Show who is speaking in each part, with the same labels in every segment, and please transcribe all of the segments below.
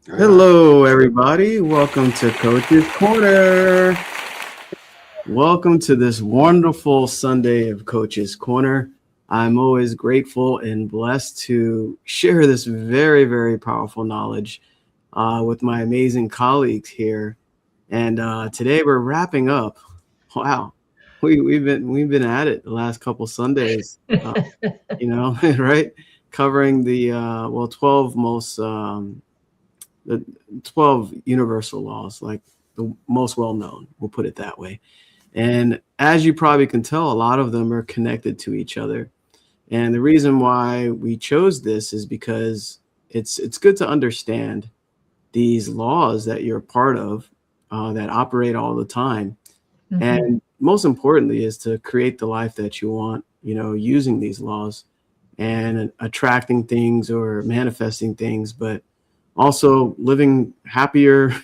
Speaker 1: Good.
Speaker 2: Hello, everybody. Welcome to Coach's Corner. Welcome to this wonderful Sunday of Coach's Corner. I'm always grateful and blessed to share this very, very powerful knowledge with my amazing colleagues here. And today we're wrapping up. Wow, we've been at it the last couple Sundays. Right, covering the 12 most the 12 universal laws, like the most well known, we'll put it that way. And as you probably can tell, a lot of them are connected to each other. And the reason why we chose this is because it's good to understand these laws that you're a part of that operate all the time.
Speaker 3: Mhm.
Speaker 2: And most importantly is to create the life that you want, using these laws and attracting things or manifesting things, but also living happier,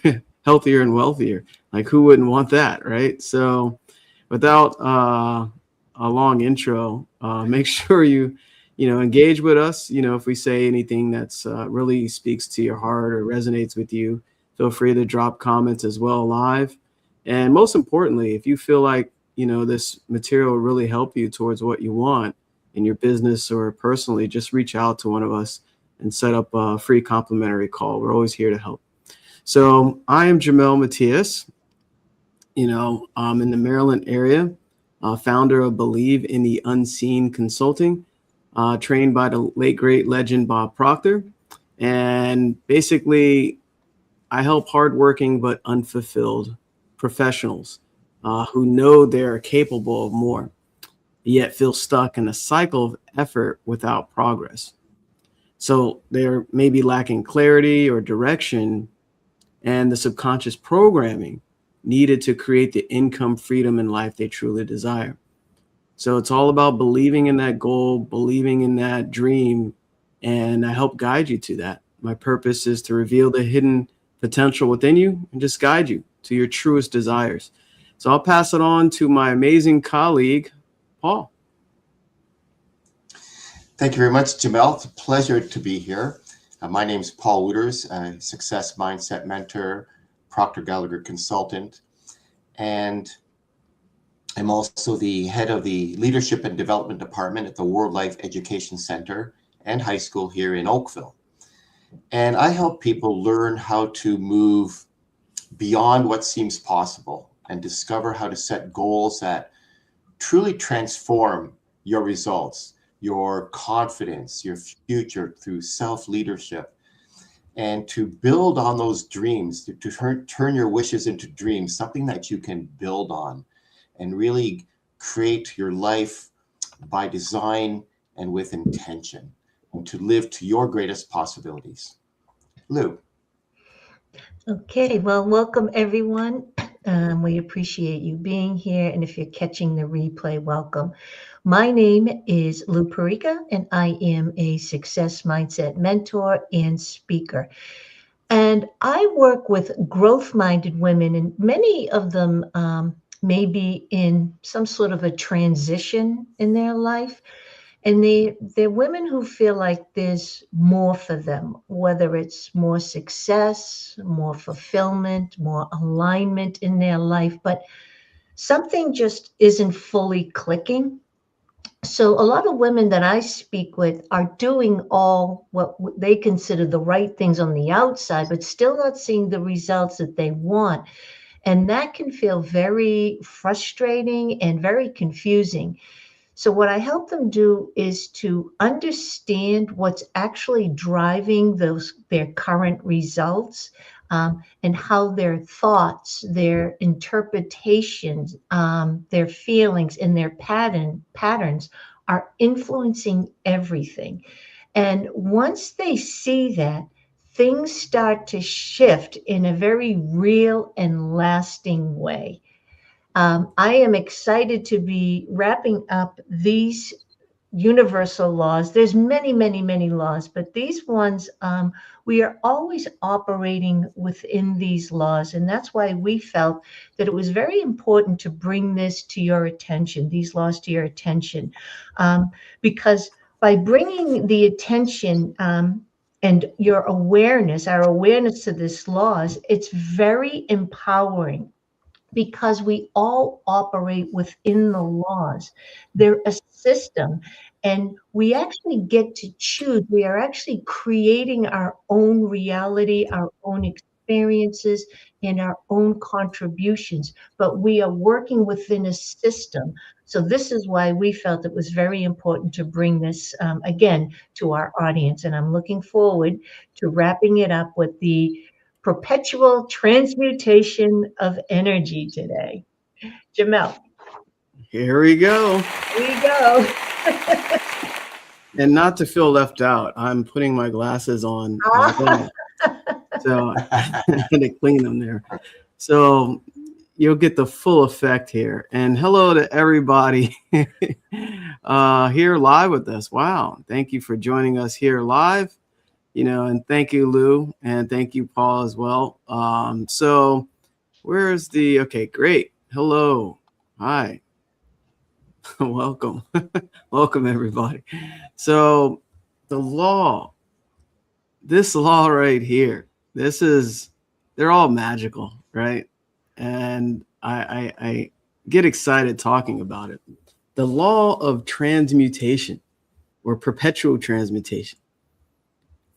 Speaker 2: healthier, and wealthier. Like, who wouldn't want that, right? So, without a long intro, make sure you engage with us. If we say anything that's really speaks to your heart or resonates with you, feel free to drop comments as well live. And most importantly, if you feel like this material will really help you towards what you want in your business or personally, just reach out to one of us and set up a free complimentary call. We're always here to help. So I am Jamel Matias. I'm in the Maryland area, founder of Believe in the Unseen Consulting, trained by the late great legend Bob Proctor. And basically, I help hardworking but unfulfilled professionals who know they're capable of more, yet feel stuck in a cycle of effort without progress. So they're maybe lacking clarity or direction and the subconscious programming needed to create the income, freedom, and life they truly desire. So it's all about believing in that goal, believing in that dream, and I help guide you to that. My purpose is to reveal the hidden potential within you and just guide you to your truest desires. So I'll pass it on to my amazing colleague, Paul.
Speaker 1: Thank you very much, Jamel. It's a pleasure to be here. My name is Paul Wooters, a success mindset mentor, Proctor Gallagher consultant, and I'm also the head of the Leadership and Development Department at the World Life Education Center and High School here in Oakville. And I help people learn how to move beyond what seems possible and discover how to set goals that truly transform your results, your confidence, your future through self-leadership, and to build on those dreams, to turn your wishes into dreams, something that you can build on and really create your life by design and with intention, and to live to your greatest possibilities. Lou.
Speaker 3: Okay, well, welcome everyone. We appreciate you being here. And if you're catching the replay, welcome. My name is Lou Perica, and I am a success mindset mentor and speaker. And I work with growth minded women, and many of them may be in some sort of a transition in their life. And they're women who feel like there's more for them, whether it's more success, more fulfillment, more alignment in their life, but something just isn't fully clicking. So a lot of women that I speak with are doing all what they consider the right things on the outside, but still not seeing the results that they want. And that can feel very frustrating and very confusing. So, what I help them do is to understand what's actually driving their current results, and how their thoughts, their interpretations, their feelings, and their patterns are influencing everything. And once they see that, things start to shift in a very real and lasting way. I am excited to be wrapping up these universal laws. There's many, many, many laws, but these ones, we are always operating within these laws. And that's why we felt that it was very important to bring this to your attention, these laws to your attention, because by bringing the attention, and your awareness, our awareness to this laws, it's very empowering because we all operate within the laws. They're a system, and we actually get to choose. We are actually creating our own reality, our own experiences, and our own contributions, but we are working within a system. So this is why we felt it was very important to bring this again to our audience. And I'm looking forward to wrapping it up with the perpetual transmutation of energy today. Jamel,
Speaker 2: Here we go.
Speaker 3: here we go.
Speaker 2: And not to feel left out, I'm putting my glasses on as well. So I had to clean them there. So you'll get the full effect here. And hello to everybody here live with us. Wow. Thank you for joining us here live. And thank you, Lou, and thank you, Paul, as well. So where's okay, great. Hello. Hi. Welcome. Welcome, everybody. So this law right here, they're all magical, right? And I get excited talking about it. The law of transmutation or perpetual transmutation.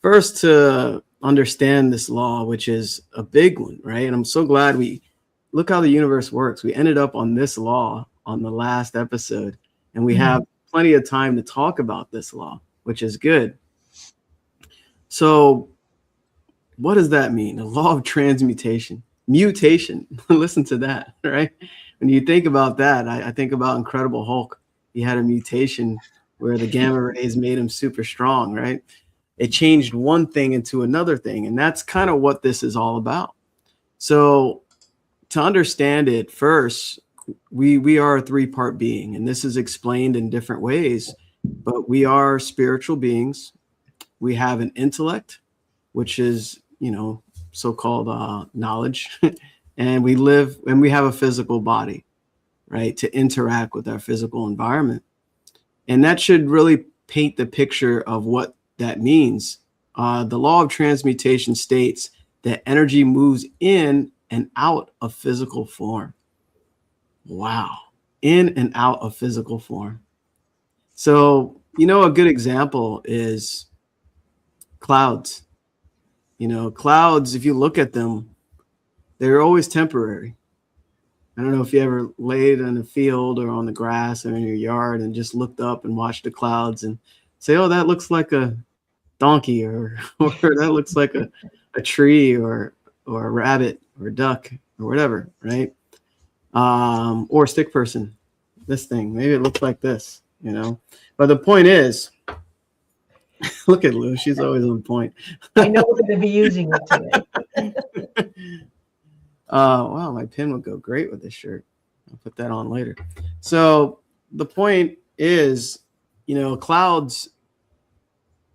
Speaker 2: First, to understand this law, which is a big one, right? And I'm so glad look how the universe works. We ended up on this law on the last episode, and we have plenty of time to talk about this law, which is good. So what does that mean? The law of transmutation, mutation. Listen to that, right? When you think about that, I think about Incredible Hulk. He had a mutation where the gamma rays made him super strong, right? It changed one thing into another thing. And that's kind of what this is all about. So to understand it first, we are a three-part being, and this is explained in different ways, but we are spiritual beings. We have an intellect, which is, so-called knowledge, and we have a physical body, right, to interact with our physical environment. And that should really paint the picture of what that means. The law of transmutation states that energy moves in and out of physical form. Wow. In and out of physical form. So, a good example is clouds. Clouds, if you look at them, they're always temporary. I don't know if you ever laid in a field or on the grass or in your yard and just looked up and watched the clouds and say, oh, that looks like a donkey or that looks like a tree or a rabbit or a duck or whatever, right? Or a stick person, this thing, maybe it looks like this, but the point is, look at Lou, she's always on point.
Speaker 3: I know we're going to be using it today.
Speaker 2: Wow, my pin would go great with this shirt. I'll put that on later. So the point is, clouds,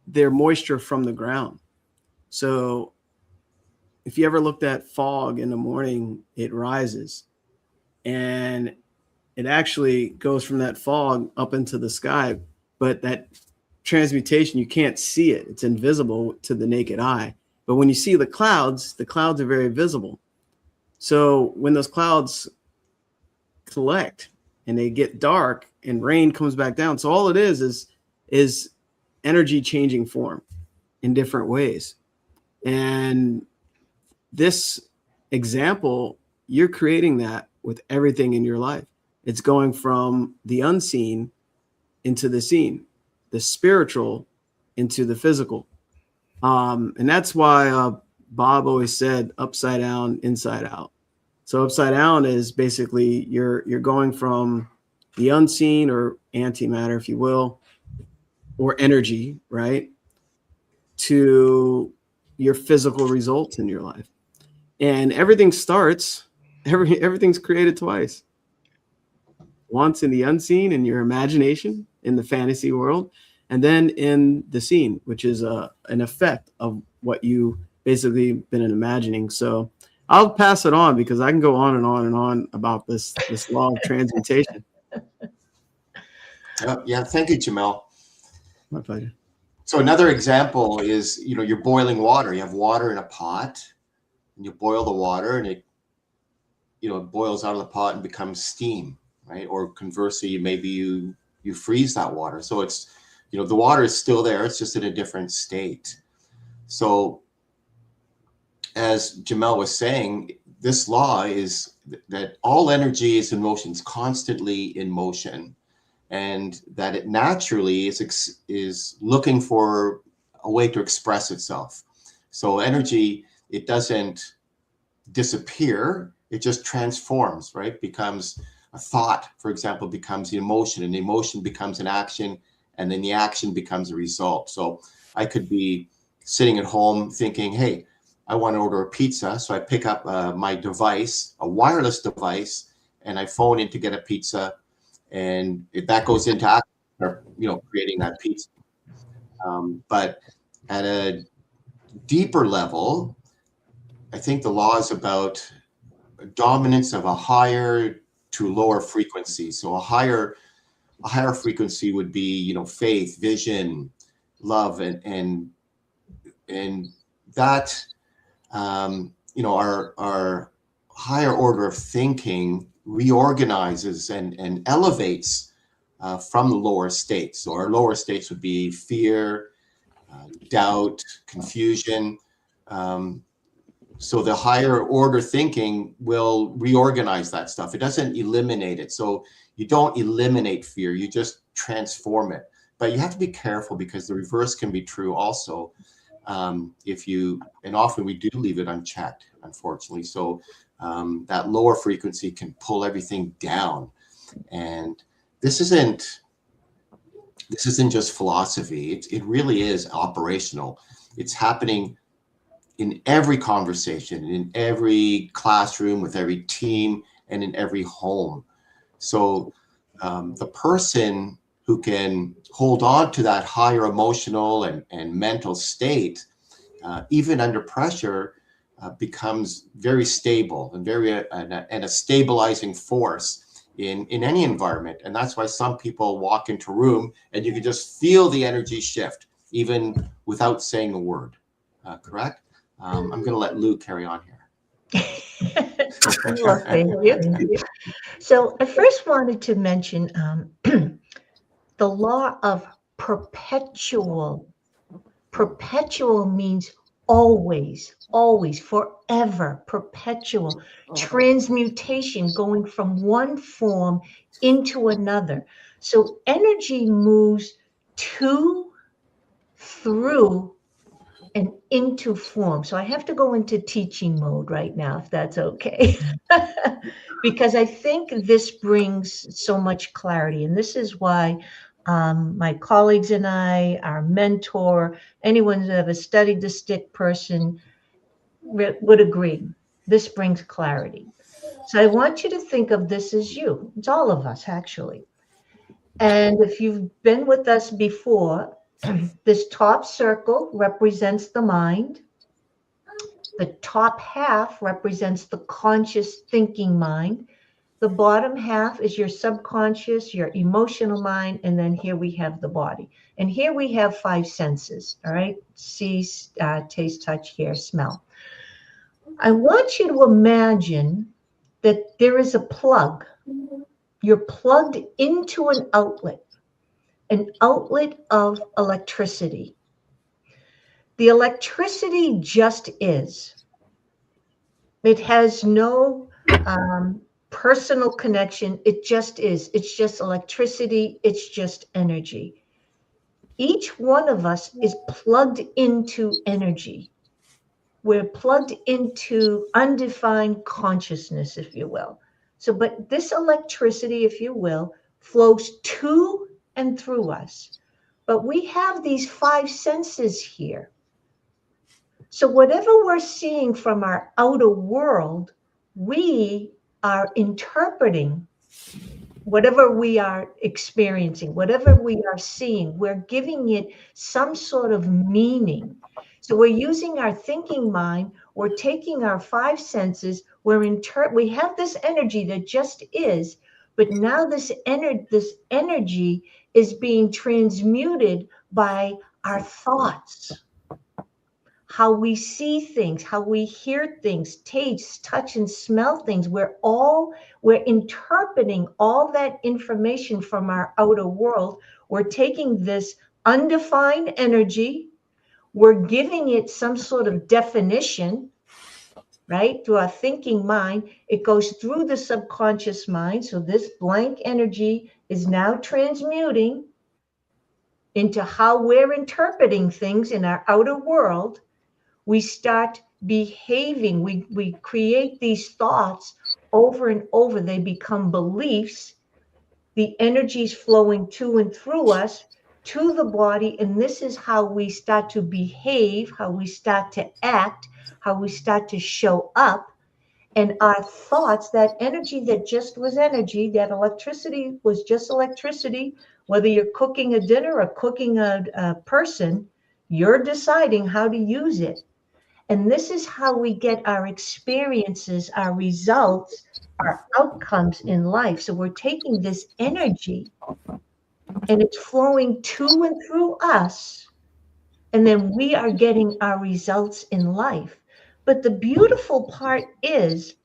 Speaker 2: they're moisture from the ground. So if you ever looked at fog in the morning, it rises and it actually goes from that fog up into the sky. But that transmutation, you can't see it. It's invisible to the naked eye. But when you see the clouds are very visible. So when those clouds collect and they get dark and rain comes back down. So all it is energy changing form in different ways. And this example, you're creating that with everything in your life. It's going from the unseen into the seen, the spiritual into the physical. And that's why Bob always said upside down, inside out. So upside down is basically you're going from the unseen or antimatter, if you will, or energy, right, to your physical results in your life. And everything's created twice. Once in the unseen, in your imagination, in the fantasy world, and then in the scene, which is an effect of what you basically been imagining. So I'll pass it on because I can go on and on and on about this law of transmutation.
Speaker 1: Yeah, thank you, Jamel.
Speaker 2: My pleasure.
Speaker 1: So another example is, you're boiling water. You have water in a pot, and you boil the water, and it boils out of the pot and becomes steam, right? Or conversely, maybe you freeze that water. So it's, the water is still there. It's just in a different state. So as Jamel was saying, this law is that all energy is in motion, it's constantly in motion, and that it naturally is looking for a way to express itself. So energy, it doesn't disappear, it just transforms, right? Becomes a thought, for example, becomes the emotion, and the emotion becomes an action, and then the action becomes a result. So I could be sitting at home thinking, hey, I want to order a pizza. So I pick up my device, a wireless device, and I phone in to get a pizza. And if that goes into action, or, creating that pizza. But at a deeper level, I think the law is about dominance of a higher to lower frequency. So a higher frequency would be, faith, vision, love, and that, our higher order of thinking reorganizes and elevates from the lower states. So our lower states would be fear, doubt, confusion. So the higher order thinking will reorganize that stuff. It doesn't eliminate it. So you don't eliminate fear, you just transform it. But you have to be careful, because the reverse can be true also. And often we do leave it unchecked, unfortunately. So that lower frequency can pull everything down. And this isn't just philosophy. It really is operational. It's happening in every conversation, in every classroom, with every team, and in every home. So the person who can hold on to that higher emotional and mental state, even under pressure, becomes very stable and and a stabilizing force in any environment. And that's why some people walk into a room and you can just feel the energy shift, even without saying a word. Correct? I'm going to let Lou carry on here.
Speaker 3: Well, thank you. So I first wanted to mention the law of perpetual. Perpetual means always, always, forever, perpetual transmutation, going from one form into another. So energy moves to, through, and into form. So I have to go into teaching mode right now, if that's okay. Because I think this brings so much clarity. And this is why my colleagues and I, our mentor, anyone who's ever studied the stick person would agree. This brings clarity. So I want you to think of this as you. It's all of us, actually. And if you've been with us before, this top circle represents the mind. The top half represents the conscious thinking mind. The bottom half is your subconscious, your emotional mind, and then here we have the body. And here we have 5 senses, all right? See, taste, touch, hear, smell. I want you to imagine that there is a plug. You're plugged into an outlet of electricity. The electricity just is. It has no personal connection. It just is. It's just electricity. It's just energy. Each one of us is plugged into energy. We're plugged into undefined consciousness, if you will. So, but this electricity, if you will, flows to and through us. But we have these 5 senses here. So whatever we're seeing from our outer world, we are interpreting whatever we are experiencing, whatever we are seeing, we're giving it some sort of meaning. So we're using our thinking mind, we're taking our 5 senses, we have this energy that just is, but now this energy is being transmuted by our thoughts, how we see things, how we hear things, taste, touch, and smell things. We're interpreting all that information from our outer world. We're taking this undefined energy, we're giving it some sort of definition, right? Through our thinking mind, it goes through the subconscious mind. So this blank energy is now transmuting into how we're interpreting things in our outer world. We start behaving, we create these thoughts over and over. They become beliefs. The energy's flowing to and through us to the body. And this is how we start to behave, how we start to act, how we start to show up. And our thoughts, that energy that just was energy, that electricity was just electricity, whether you're cooking a dinner or cooking a person, you're deciding how to use it. And this is how we get our experiences, our results, our outcomes in life. So we're taking this energy and it's flowing to and through us. And then we are getting our results in life. But the beautiful part is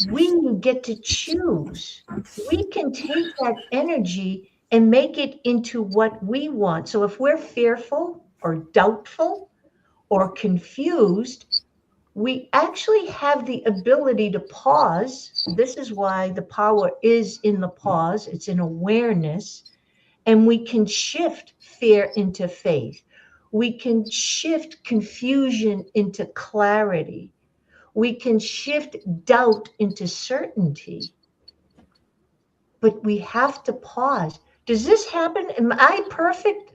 Speaker 3: we get to choose. We can take that energy and make it into what we want. So if we're fearful or doubtful or confused, we actually have the ability to pause. This is why the power is in the pause. It's in awareness. And we can shift fear into faith. We can shift confusion into clarity. We can shift doubt into certainty. But we have to pause. Does this happen? Am I perfect?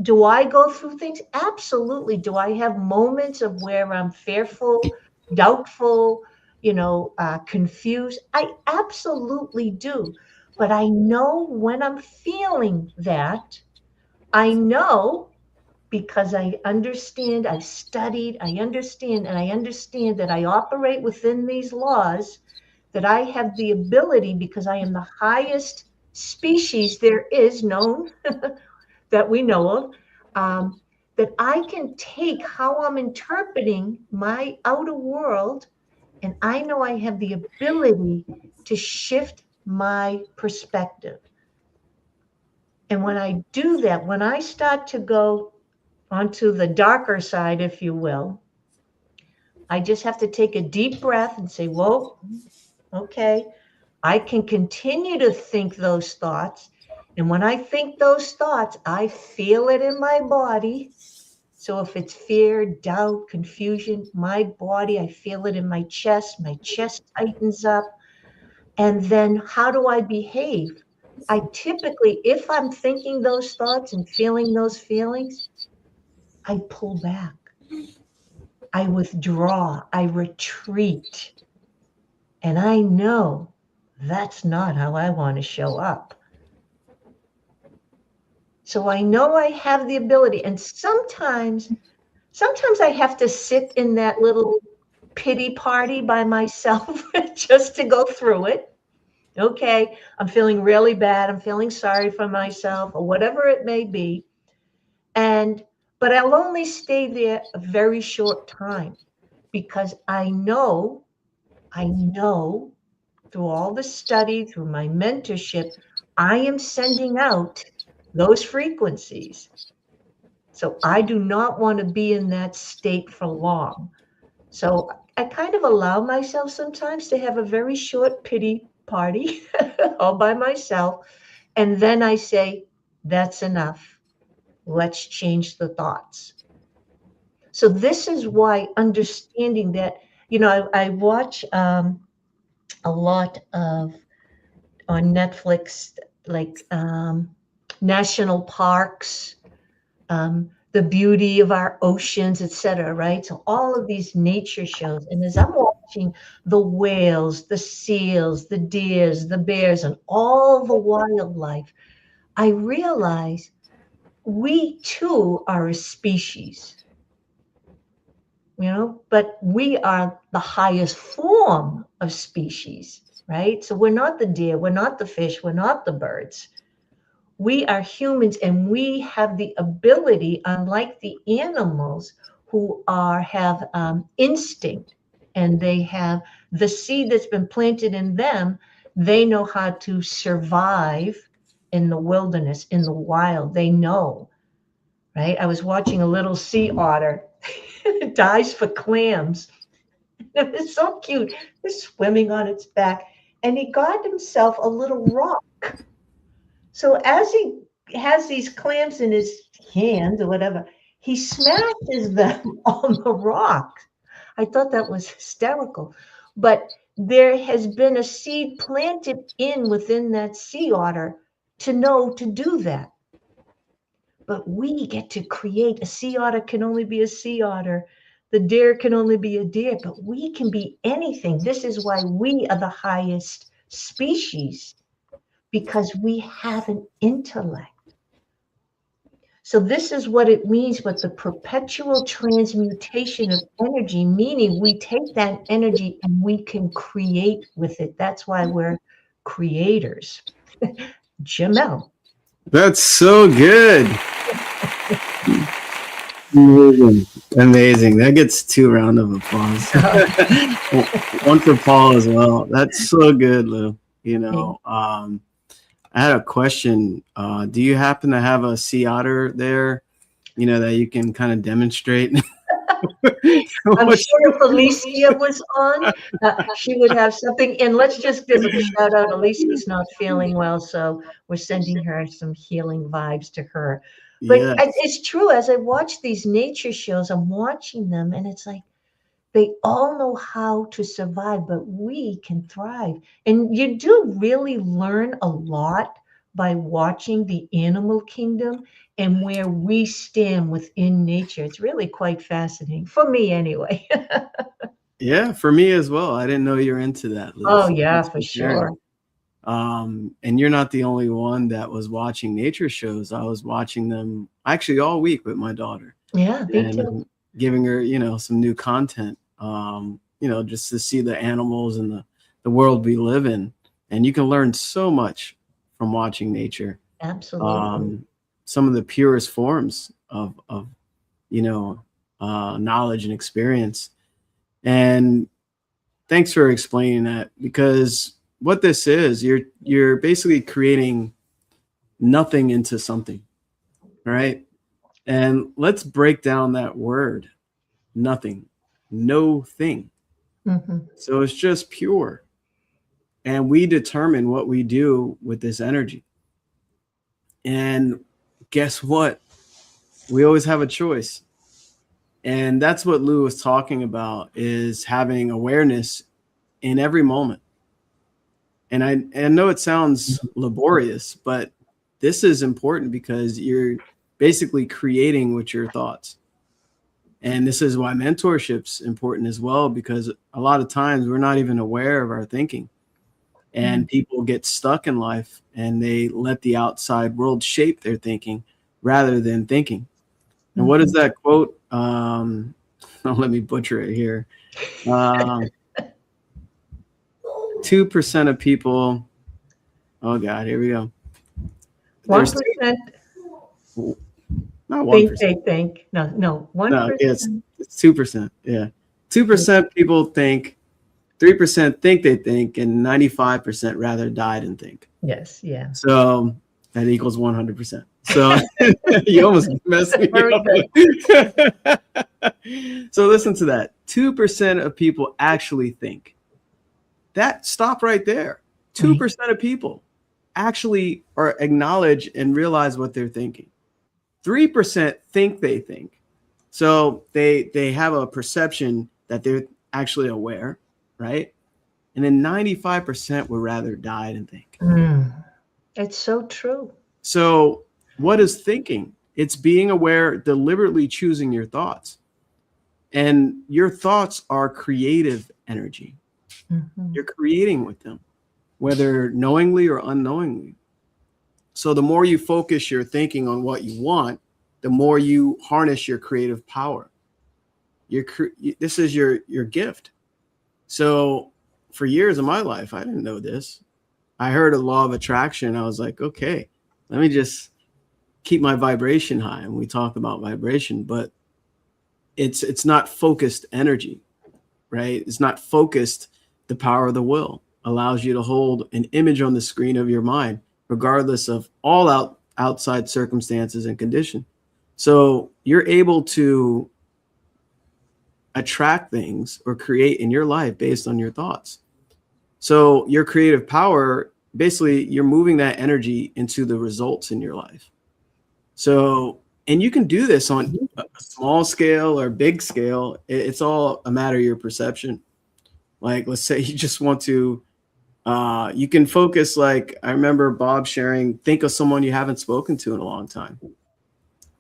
Speaker 3: Do I go through things? Absolutely. Do I have moments of where I'm fearful, doubtful, confused? I absolutely do. But I know when I'm feeling that, I know because I understand, I've studied, I understand, and I understand that I operate within these laws, that I have the ability, because I am the highest species there is known that we know of, that I can take how I'm interpreting my outer world, and I know I have the ability to shift my perspective. And when I do that, when I start to go onto the darker side, if you will, I just have to take a deep breath and say, whoa, okay, I can continue to think those thoughts. And when I think those thoughts, I feel it in my body. So if it's fear, doubt, confusion, my body, I feel it in my chest tightens up. And then how do I behave? I typically, if I'm thinking those thoughts and feeling those feelings, I pull back. I withdraw. I retreat. And I know that's not how I want to show up. So I know I have the ability. And sometimes I have to sit in that little pity party by myself just to go through it. Okay, I'm feeling really bad. I'm feeling sorry for myself, or whatever it may be. But I'll only stay there a very short time, because I know through all the study, through my mentorship, I am sending out those frequencies. So I do not want to be in that state for long. So I kind of allow myself sometimes to have a very short pity party all by myself. And then I say, that's enough. Let's change the thoughts. So this is why understanding that, I watch a lot of on Netflix, like national parks, the beauty of our oceans, etc. Right? So all of these nature shows. And as I'm watching the whales, the seals, the deers, the bears, and all the wildlife, I realize we too are a species, but we are the highest form of species, right? So we're not the deer, we're not the fish, we're not the birds. We are humans and we have the ability, unlike the animals who have instinct, and they have the seed that's been planted in them. They know how to survive in the wilderness, in the wild. They know, right? I was watching a little sea otter. It dives for clams. It was so cute. It's swimming on its back, and he got himself a little rock. So as he has these clams in his hand or whatever, he smashes them on the rock. I thought that was hysterical. But there has been a seed planted within that sea otter to know to do that. But we get to create. A sea otter can only be a sea otter. The deer can only be a deer, but we can be anything. This is why we are the highest species, because we have an intellect. So this is what it means with the perpetual transmutation of energy, meaning we take that energy and we can create with it. That's why we're creators. Jamel.
Speaker 2: That's so good. Amazing. Amazing. That gets 2 rounds of applause. One for Paul as well. That's so good, Lou. You know, I had a question. Do you happen to have a sea otter there, you know, that you can kind of demonstrate?
Speaker 3: I'm sure if Alicia was on, she would have something. And let's just give a shout out. Alicia's not feeling well, so we're sending her some healing vibes to her. But
Speaker 2: Yes.
Speaker 3: it's true. As I watch these nature shows, I'm watching them, and it's like they all know how to survive, but we can thrive. And you do really learn a lot by watching the animal kingdom and where we stand within nature. It's really quite fascinating for me anyway.
Speaker 2: Yeah, for me as well. I didn't know you're into that, Lou.
Speaker 3: Oh
Speaker 2: So
Speaker 3: yeah,
Speaker 2: thanks
Speaker 3: for
Speaker 2: sharing.
Speaker 3: sure.
Speaker 2: And you're not the only one that was watching nature shows. I was watching them actually all week with my daughter.
Speaker 3: Yeah, me
Speaker 2: And
Speaker 3: too.
Speaker 2: giving her, you know, some new content, you know, just to see the animals and the world we live in. And you can learn so much from watching nature.
Speaker 3: Absolutely.
Speaker 2: Some of the purest forms of you know, knowledge and experience. And thanks for explaining that, because what this is, you're basically creating nothing into something, right? And let's break down that word, nothing, no thing.
Speaker 3: Mm-hmm.
Speaker 2: So it's just pure. And we determine what we do with this energy. And guess what? We always have a choice. And that's what Lou was talking about, is having awareness in every moment. And I know it sounds laborious, but this is important because you're basically creating with your thoughts. And this is why mentorship's important as well, because a lot of times we're not even aware of our thinking. And people get stuck in life and they let the outside world shape their thinking rather than thinking. And what is that quote? Let me butcher it here. 2% of people. Oh God, here we go.
Speaker 3: 1%.
Speaker 2: Not 1%.
Speaker 3: Think. No, 1%.
Speaker 2: No, it's 2%. Yeah. 2% people think, 3% think they think, and 95% rather die than think.
Speaker 3: Yes, yeah.
Speaker 2: So that equals 100%. So you almost messed me
Speaker 3: Very
Speaker 2: up. So listen to that. 2% of people actually think. That, stop right there. 2% of people actually are acknowledge and realize what they're thinking. 3% think they think. So they have a perception that they're actually aware, right? And then 95% would rather die than think.
Speaker 3: It's so true.
Speaker 2: So what is thinking? It's being aware, deliberately choosing your thoughts. And your thoughts are creative energy. You're creating with them, whether knowingly or unknowingly. So the more you focus your thinking on what you want, the more you harness your creative power. This is your gift. So for years of my life, I didn't know this. I heard a law of attraction. I was like, okay, let me just keep my vibration high. And we talk about vibration, but it's not focused energy, right? It's not focused. The power of the will allows you to hold an image on the screen of your mind, regardless of all outside circumstances and condition. So you're able to attract things or create in your life based on your thoughts. So your creative power, basically, you're moving that energy into the results in your life. So, and you can do this on a small scale or big scale. It's all a matter of your perception. Like, let's say you just want to, you can focus. Like, I remember Bob sharing, think of someone you haven't spoken to in a long time,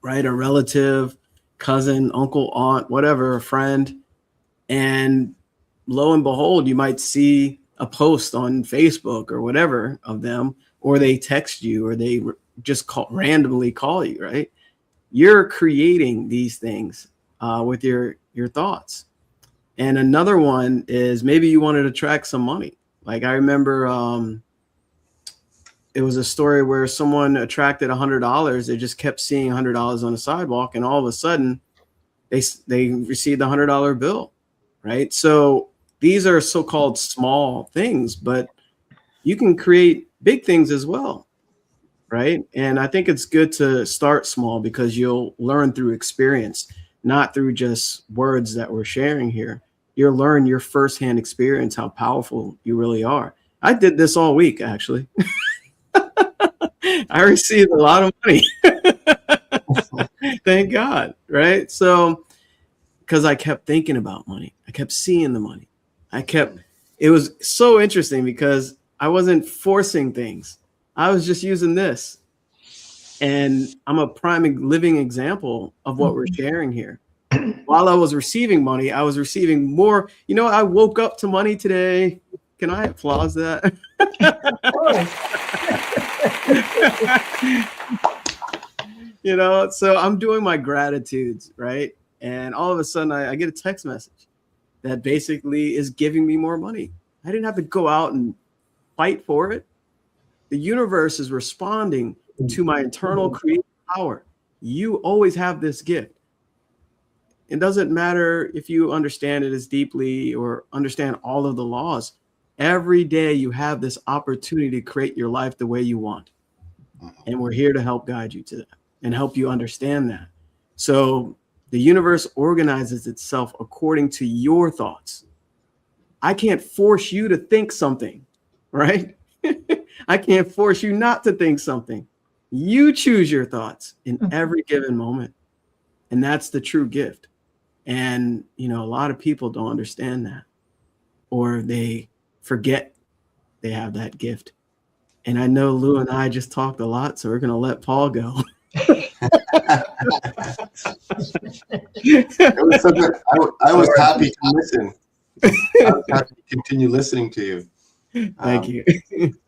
Speaker 2: right? A relative, cousin, uncle, aunt, whatever, a friend. And lo and behold, you might see a post on Facebook or whatever of them, or they text you, or they just randomly call you, right? You're creating these things with your thoughts. And another one is maybe you wanted to attract some money. Like, I remember it was a story where someone attracted $100. They just kept seeing $100 on the sidewalk, and all of a sudden they received a $100 bill, right? So these are so-called small things, but you can create big things as well, right? And I think it's good to start small because you'll learn through experience, not through just words that we're sharing here. You'll learn your firsthand experience, how powerful you really are. I did this all week, actually. I received a lot of money. Thank God, right? So, because I kept thinking about money. I kept seeing the money. It was so interesting because I wasn't forcing things. I was just using this. And I'm a prime living example of what we're sharing here. While I was receiving money, I was receiving more. You know, I woke up to money today. Can I applause that? You know, so I'm doing my gratitudes, right? And all of a sudden I get a text message that basically is giving me more money. I didn't have to go out and fight for it. The universe is responding to my internal creative power. You always have this gift. It doesn't matter if you understand it as deeply or understand all of the laws. Every day you have this opportunity to create your life the way you want. And we're here to help guide you to that and help you understand that. So the universe organizes itself according to your thoughts. I can't force you to think something, right? I can't force you not to think something. You choose your thoughts in every given moment. And that's the true gift. And, you know, a lot of people don't understand that, or they forget they have that gift. And I know Lou and I just talked a lot, so we're going to let Paul go.
Speaker 1: It was so good. I was happy to listen. I was happy to continue listening to you.
Speaker 2: Thank you.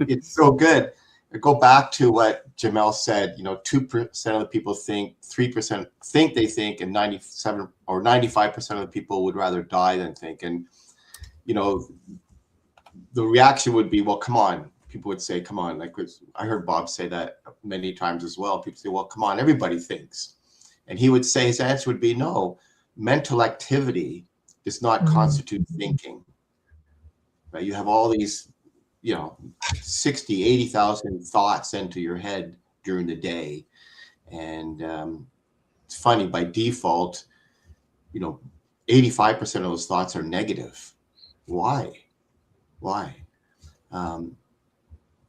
Speaker 1: It's so good. I go back to what Jamel said. You know, 2% of the people think, 3% think they think, and 97 or 95% of the people would rather die than think. And you know, the reaction would be, well, come on. People would say, come on. Like, I heard Bob say that many times as well. People say, well, come on, everybody thinks. And he would say, his answer would be, no, mental activity does not constitute thinking. Right? You have all these, you know, 60, 80,000 thoughts enter your head during the day. And it's funny, by default, you know, 85% of those thoughts are negative. Why?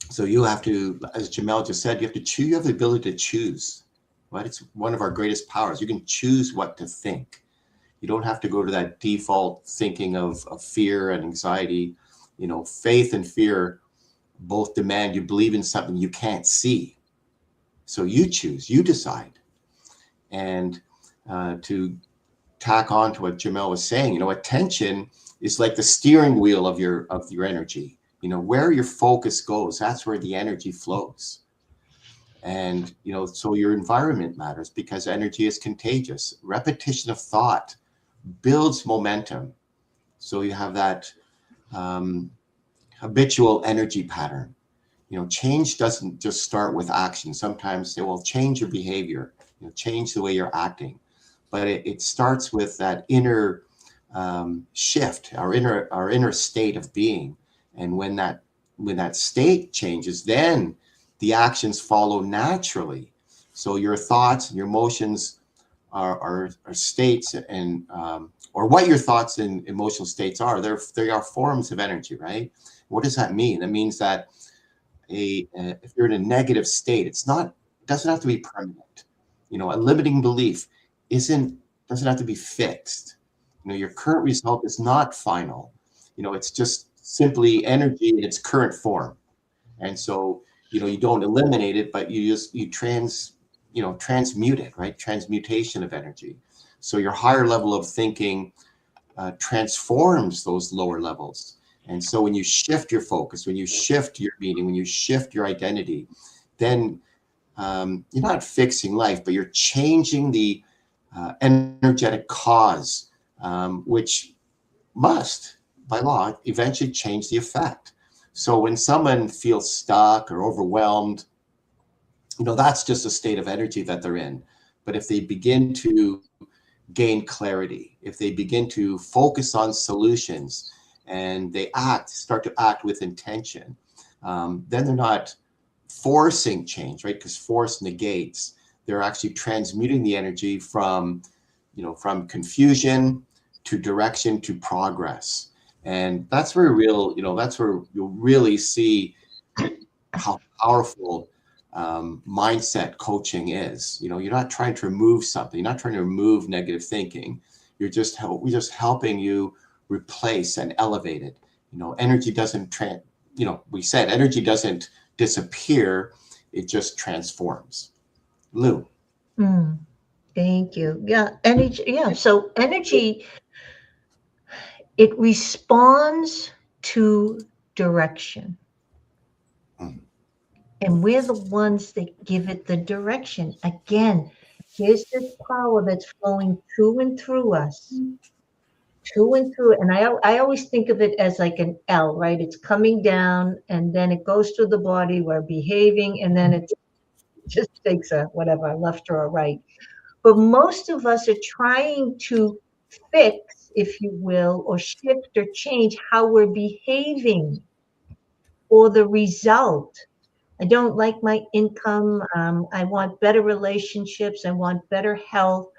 Speaker 1: So you have to, as Jamel just said, you have to choose. You have the ability to choose, right? It's one of our greatest powers. You can choose what to think. You don't have to go to that default thinking of fear and anxiety. You know, faith and fear both demand you believe in something you can't see. So you choose, you decide. And to tack on to what Jamel was saying, you know, attention is like the steering wheel of your energy. You know, where your focus goes, that's where the energy flows. And, you know, so your environment matters because energy is contagious. Repetition of thought builds momentum. So you have that habitual energy pattern. change doesn't just start with action. Sometimes they will change your behavior, change the way you're acting, but it starts with that inner shift, our inner state of being. And when that state changes, then the actions follow naturally. So your thoughts and your emotions are states, and or what your thoughts and emotional states are. They are forms of energy, right? What does that mean? That means that if you're in a negative state, doesn't have to be permanent. A limiting belief doesn't have to be fixed. Your current result is not final. It's just simply energy in its current form. And so, you don't eliminate it, but you transmute it, right? Transmutation of energy. So your higher level of thinking transforms those lower levels. And so when you shift your focus, when you shift your meaning, when you shift your identity, then you're not fixing life, but you're changing the energetic cause, which must, by law, eventually change the effect. So when someone feels stuck or overwhelmed, that's just a state of energy that they're in. But if they begin to gain clarity, if they begin to focus on solutions, and they start to act with intention, then they're not forcing change, right? Because force negates. They're actually transmuting the energy from confusion to direction to progress. And that's where that's where you'll really see how powerful mindset coaching is. You're not trying to remove something. You're not trying to remove negative thinking. We're just helping you replace and elevate it. Energy doesn't we said energy doesn't disappear, it just transforms. Lou.
Speaker 3: Thank you. Yeah, energy. Yeah, so energy, it responds to direction. And we're the ones that give it the direction. Again, here's this power that's flowing through and through us. Through and through. And I always think of it as like an L, right? It's coming down and then it goes through the body. We're behaving, and then it just takes a whatever, left or a right. But most of us are trying to fix, if you will, or shift or change how we're behaving or the result. I don't like my income. I want better relationships. I want better health.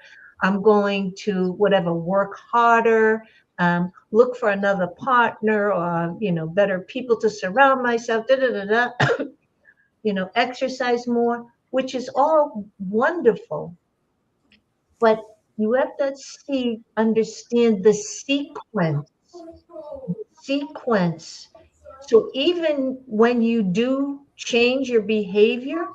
Speaker 3: I'm going to whatever, work harder, look for another partner, or better people to surround myself. Exercise more, which is all wonderful. But you have to understand the sequence. So even when you do change your behavior,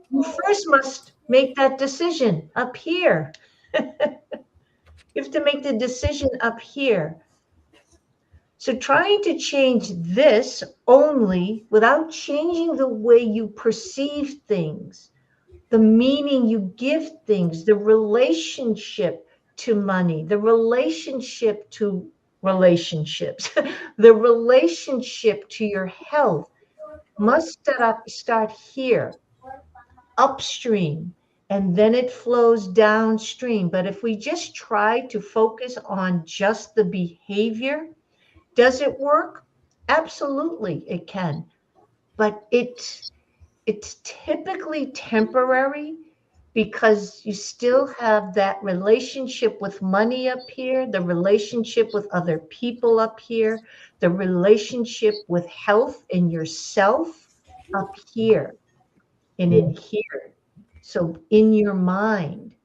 Speaker 3: you first must make that decision up here. You have to make the decision up here. So trying to change this only without changing the way you perceive things, the meaning you give things, the relationship to money, the relationship to relationships, the relationship to your health must start here, upstream, and then it flows downstream. But if we just try to focus on just the behavior, does it work? Absolutely, it can. But it's typically temporary, because you still have that relationship with money up here, the relationship with other people up here, the relationship with health and yourself up here and in here. So in your mind.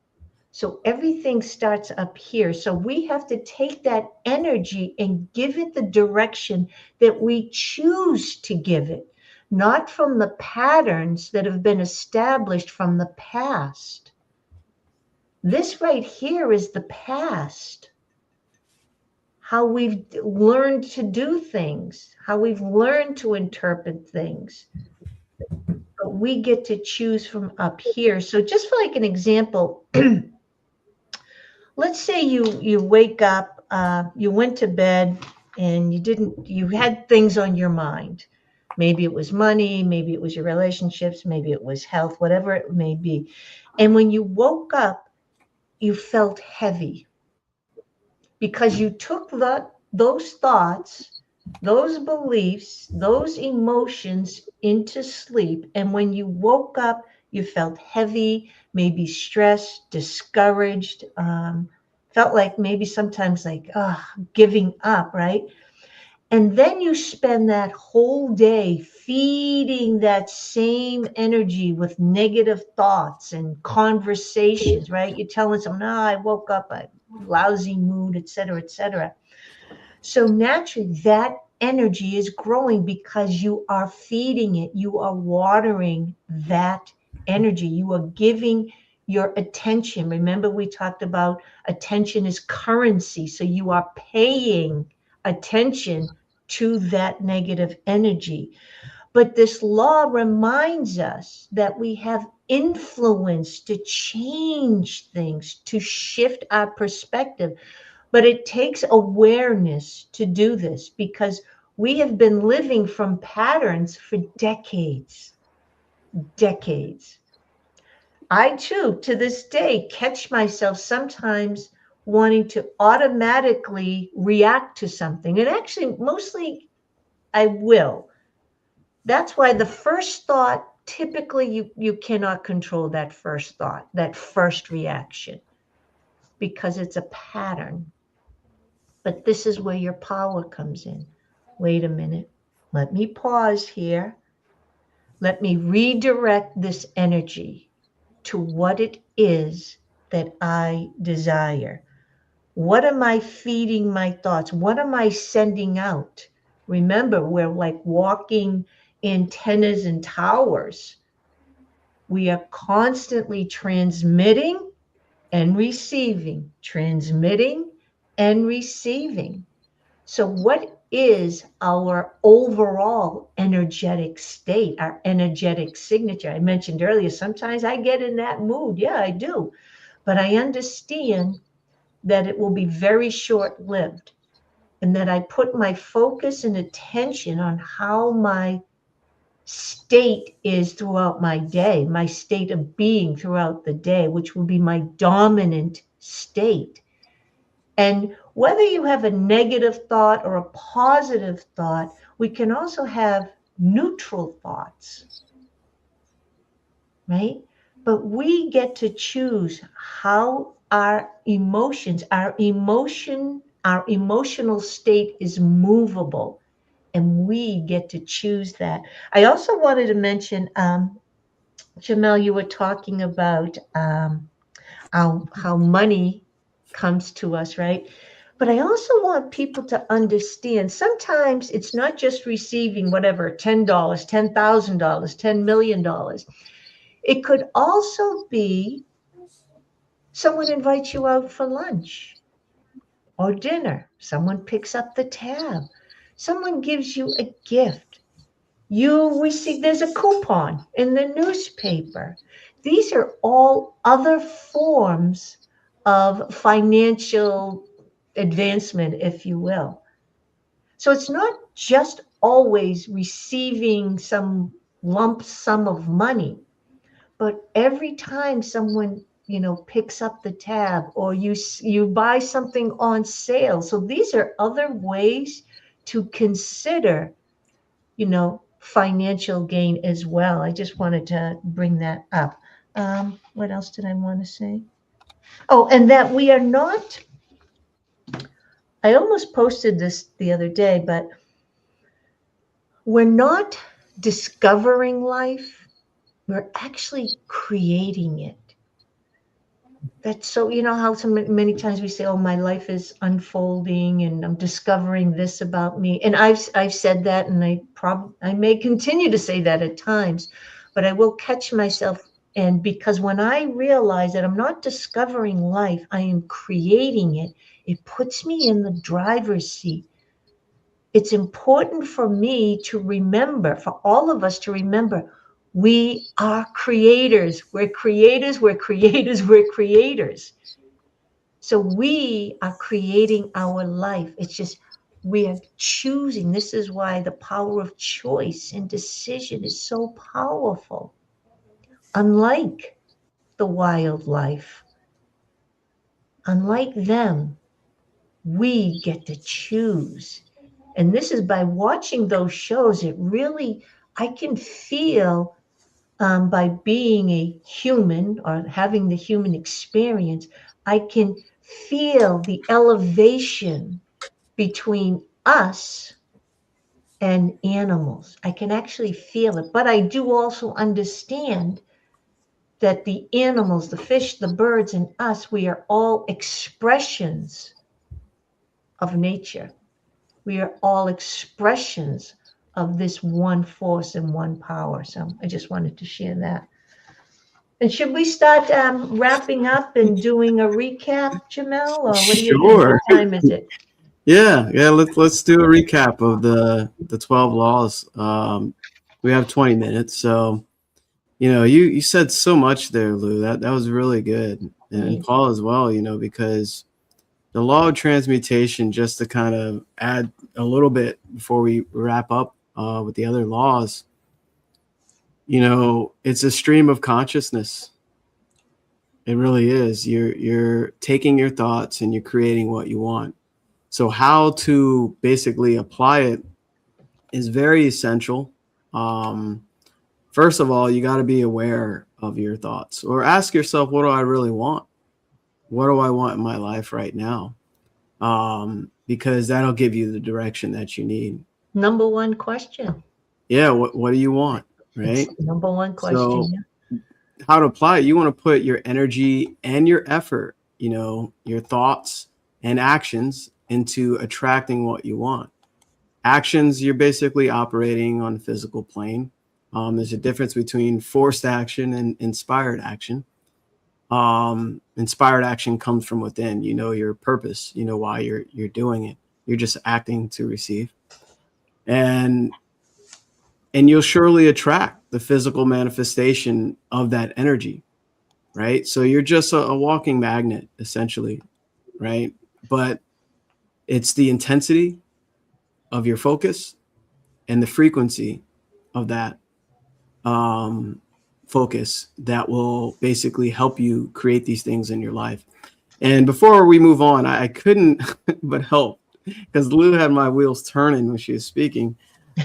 Speaker 3: So everything starts up here. So we have to take that energy and give it the direction that we choose to give it, not from the patterns that have been established from the past. This right here is the past. How we've learned to do things, how we've learned to interpret things. But we get to choose from up here. So just for like an example, let's say you wake up, you went to bed, and you had things on your mind. Maybe it was money, maybe it was your relationships, maybe it was health, whatever it may be. And when you woke up, you felt heavy because you took those thoughts, those beliefs, those emotions into sleep. And when you woke up, you felt heavy, maybe stressed, discouraged, felt like maybe sometimes like giving up, right? And then you spend that whole day feeding that same energy with negative thoughts and conversations, right? You're telling someone, no, I woke up a lousy mood, et cetera, et cetera. So naturally, that energy is growing because you are feeding it. You are watering that energy. You are giving your attention. Remember, we talked about attention is currency. So you are paying attention to that negative energy. But this law reminds us that we have influence to change things, to shift our perspective. But it takes awareness to do this because we have been living from patterns for decades. Decades. I too, to this day, catch myself sometimes wanting to automatically react to something. And actually, mostly I will. That's why the first thought, typically you cannot control that first thought, that first reaction, because it's a pattern. But this is where your power comes in. Wait a minute. Let me pause here. Let me redirect this energy to what it is that I desire. What am I feeding my thoughts? What am I sending out? Remember, we're like walking antennas and towers. We are constantly transmitting and receiving, transmitting and receiving. So what is our overall energetic state, our energetic signature? I mentioned earlier, sometimes I get in that mood. Yeah, I do. But I understand that it will be very short-lived and that I put my focus and attention on how my state is throughout my day, my state of being throughout the day, which will be my dominant state. And whether you have a negative thought or a positive thought, we can also have neutral thoughts, right? But we get to choose how our emotions, our emotional state is movable, and we get to choose that. I also wanted to mention, Jamel, you were talking about how money comes to us, right? But I also want people to understand sometimes it's not just receiving whatever, $10, $10,000, $10 million. It could also be someone invites you out for lunch or dinner. Someone picks up the tab. Someone gives you a gift. We see there's a coupon in the newspaper. These are all other forms of financial advancement, if you will. So it's not just always receiving some lump sum of money, but every time someone picks up the tab or you buy something on sale. So these are other ways to consider financial gain as well. I just wanted to bring that up. What else did I want to say? Oh, and that we are not, I almost posted this the other day, but we're not discovering life. We're actually creating it. That's so, how so many times we say, oh, my life is unfolding and I'm discovering this about me. And I've said that, and I may continue to say that at times, but I will catch myself. And because when I realize that I'm not discovering life, I am creating it, it puts me in the driver's seat. It's important for me to remember, for all of us to remember, we are creators. We're creators, we're creators, we're creators. So we are creating our life. It's just We are choosing. This is why the power of choice and decision is so powerful. Unlike the wildlife, unlike them, we get to choose. And this is by watching those shows, it really, I can feel by being a human or having the human experience, I can feel the elevation between us and animals. I can actually feel it. But I do also understand that the animals, the fish, the birds, and us, we are all expressions of nature. We are all expressions of this one force and one power. So I just wanted to share that. And should we start wrapping up and doing a recap, Jamel? Or what do you think?
Speaker 2: Sure.
Speaker 3: What time is it?
Speaker 2: Yeah. Let's do a recap of the 12 laws. We have 20 minutes, so you said so much there, Lou. That was really good, and Paul as well. Because the law of transmutation, just to kind of add a little bit before we wrap up with the other laws. It's a stream of consciousness. It really is. You're taking your thoughts and you're creating what you want. So how to basically apply it is very essential. First of all, you got to be aware of your thoughts, or ask yourself, what do I really want? What do I want in my life right now? Because that'll give you the direction that you need.
Speaker 3: Number one question.
Speaker 2: Yeah. What do you want? Right.
Speaker 3: It's number one question.
Speaker 2: So, how to apply it? You want to put your energy and your effort, your thoughts and actions into attracting what you want. Actions, you're basically operating on the physical plane. There's a difference between forced action and inspired action. Inspired action comes from within. Your purpose. Why you're doing it. You're just acting to receive, and you'll surely attract the physical manifestation of that energy, right? So you're just a walking magnet, essentially, right? But it's the intensity of your focus and the frequency of that focus that will basically help you create these things in your life. And before we move on, I couldn't but help, because Lou had my wheels turning when she was speaking,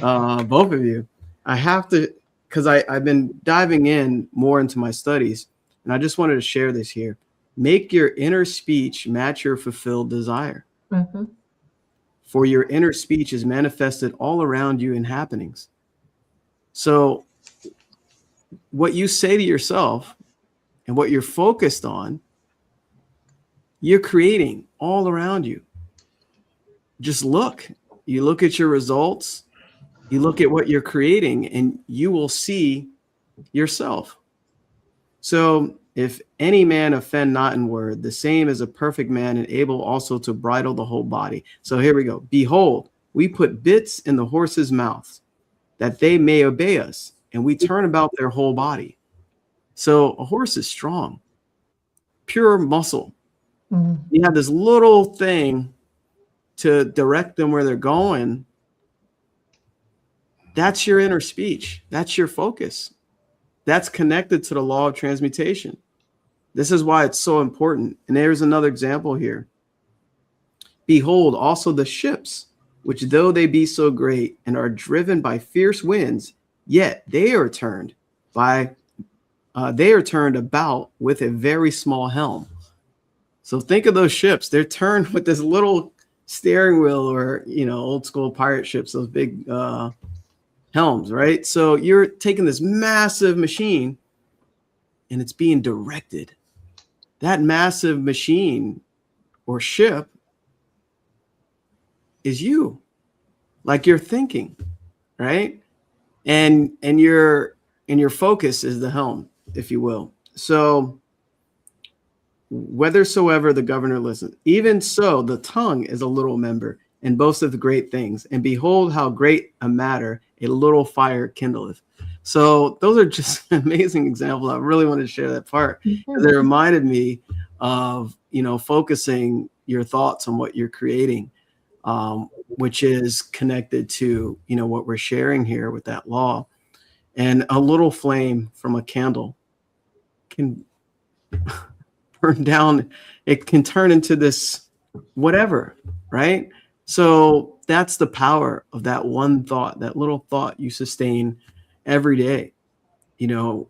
Speaker 2: both of you. I have to, because I've been diving in more into my studies, and I just wanted to share this here. Make your inner speech match your fulfilled desire.
Speaker 3: Mm-hmm.
Speaker 2: For your inner speech is manifested all around you in happenings. So what you say to yourself and what you're focused on, you're creating all around you. Just look. You look at your results. You look at what you're creating, and you will see yourself. So if any man offend not in word, the same as a perfect man, and able also to bridle the whole body. So here we go. Behold, we put bits in the horses' mouths, that they may obey us, and we turn about their whole body. So a horse is strong, pure muscle. Mm-hmm. You have this little thing to direct them where they're going. That's your inner speech. That's your focus. That's connected to the law of transmutation. This is why it's so important. And there's another example here. Behold, also the ships, which though they be so great and are driven by fierce winds, yet they are turned about with a very small helm. So think of those ships. They're turned with this little steering wheel, or old school pirate ships, those big helms, right? So you're taking this massive machine and it's being directed. That massive machine or ship is you, like you're thinking, right? And your focus is the helm, if you will. So whithersoever the governor listens, even so the tongue is a little member, and boasteth great things. And behold, how great a matter a little fire kindleth. So those are just amazing examples. I really wanted to share that part, because it reminded me of, focusing your thoughts on what you're creating. which is connected to, what we're sharing here with that law. And a little flame from a candle can burn down. It can turn into this whatever, right? So that's the power of that one thought, that little thought you sustain every day,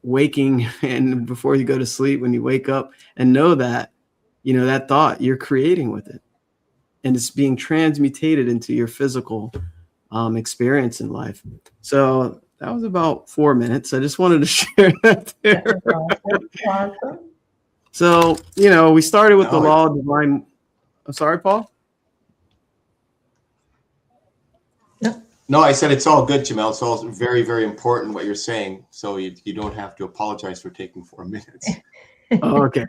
Speaker 2: waking and before you go to sleep, when you wake up, and know that, that thought you're creating with it, and it's being transmutated into your physical experience in life. So that was about 4 minutes. I just wanted to share that there.
Speaker 3: Awesome.
Speaker 2: So, we started with the law of divine. I'm sorry, Paul?
Speaker 1: No, I said it's all good, Jamel. It's all very, very important what you're saying. So you don't have to apologize for taking 4 minutes.
Speaker 2: Oh, okay.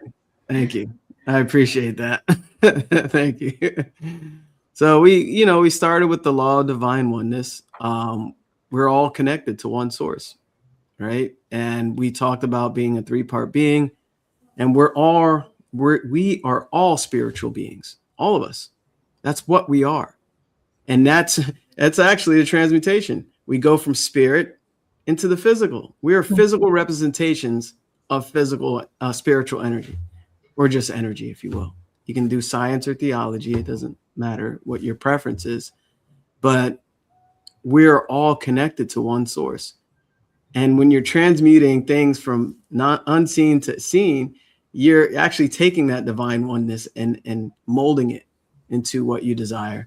Speaker 2: Thank you. I appreciate that. Thank you. So we started with the law of divine oneness. We're all connected to one source, right? And we talked about being a 3-part being, and we are all spiritual beings, all of us. That's what we are. And that's actually the transmutation. We go from spirit into the physical. We are physical representations of physical spiritual energy, or just energy, if you will. You can do science or theology. It doesn't matter what your preference is, but we're all connected to one source. And when you're transmuting things from not unseen to seen, you're actually taking that divine oneness and molding it into what you desire.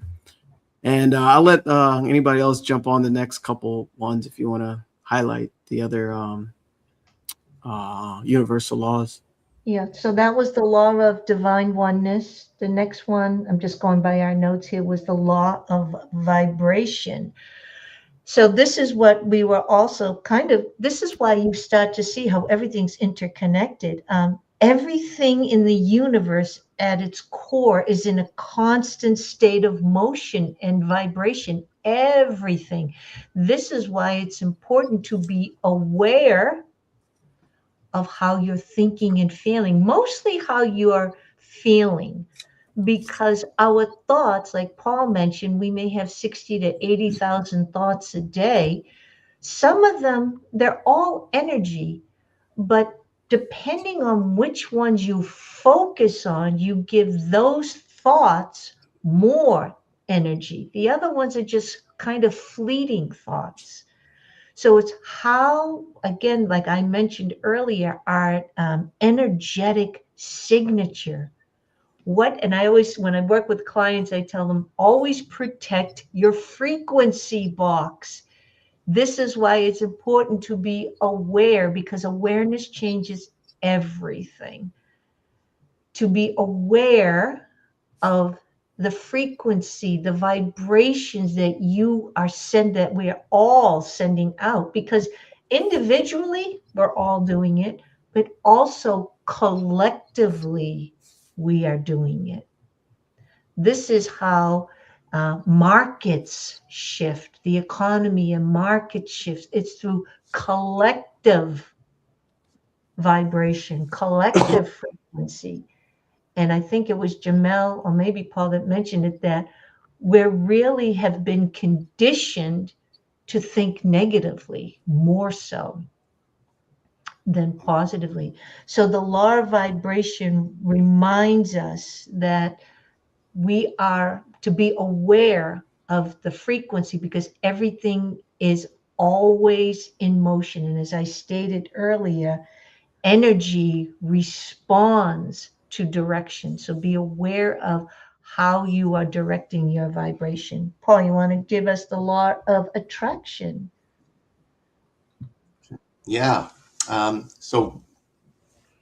Speaker 2: And I'll let anybody else jump on the next couple ones if you want to highlight the other universal laws.
Speaker 3: Yeah, so that was the law of divine oneness. The next one, I'm just going by our notes here, was the law of vibration. So this is what we were also this is why you start to see how everything's interconnected. Everything in the universe at its core is in a constant state of motion and vibration. Everything. This is why it's important to be aware of how you're thinking and feeling, mostly how you're feeling, because our thoughts, like Paul mentioned, we may have 60 to 80,000 thoughts a day. Some of them, they're all energy, but depending on which ones you focus on, you give those thoughts more energy. The other ones are just kind of fleeting thoughts. So it's how, again, like I mentioned earlier, our energetic signature. And I always, when I work with clients, I tell them, always protect your frequency box. This is why it's important to be aware, because awareness changes everything. To be aware of the frequency, the vibrations that that we are all sending out, because individually we're all doing it, but also collectively we are doing it. This is how markets shift, the economy and market shifts. It's through collective vibration, collective frequency. And I think it was Jamel or maybe Paul that mentioned it, that we really have been conditioned to think negatively more so than positively. So the law of vibration reminds us that we are to be aware of the frequency, because everything is always in motion. And as I stated earlier, energy responds to direction. So be aware of how you are directing your vibration. Paul, you want to give us the law of attraction?
Speaker 1: Yeah. So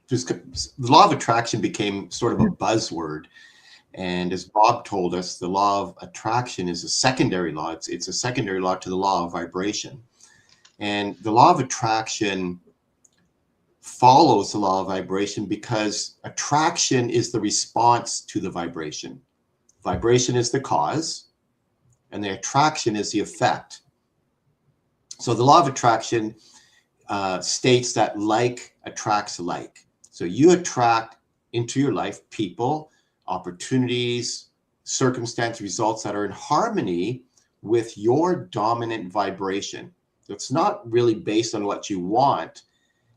Speaker 1: the law of attraction became sort of a buzzword. And as Bob told us, the law of attraction is a secondary law. It's a secondary law to the law of vibration. And the law of attraction follows the law of vibration because attraction is the response to the vibration. Vibration is the cause, and the attraction is the effect. So the law of attraction states that like attracts like. So you attract into your life people, opportunities, circumstance, results that are in harmony with your dominant vibration. It's not really based on what you want.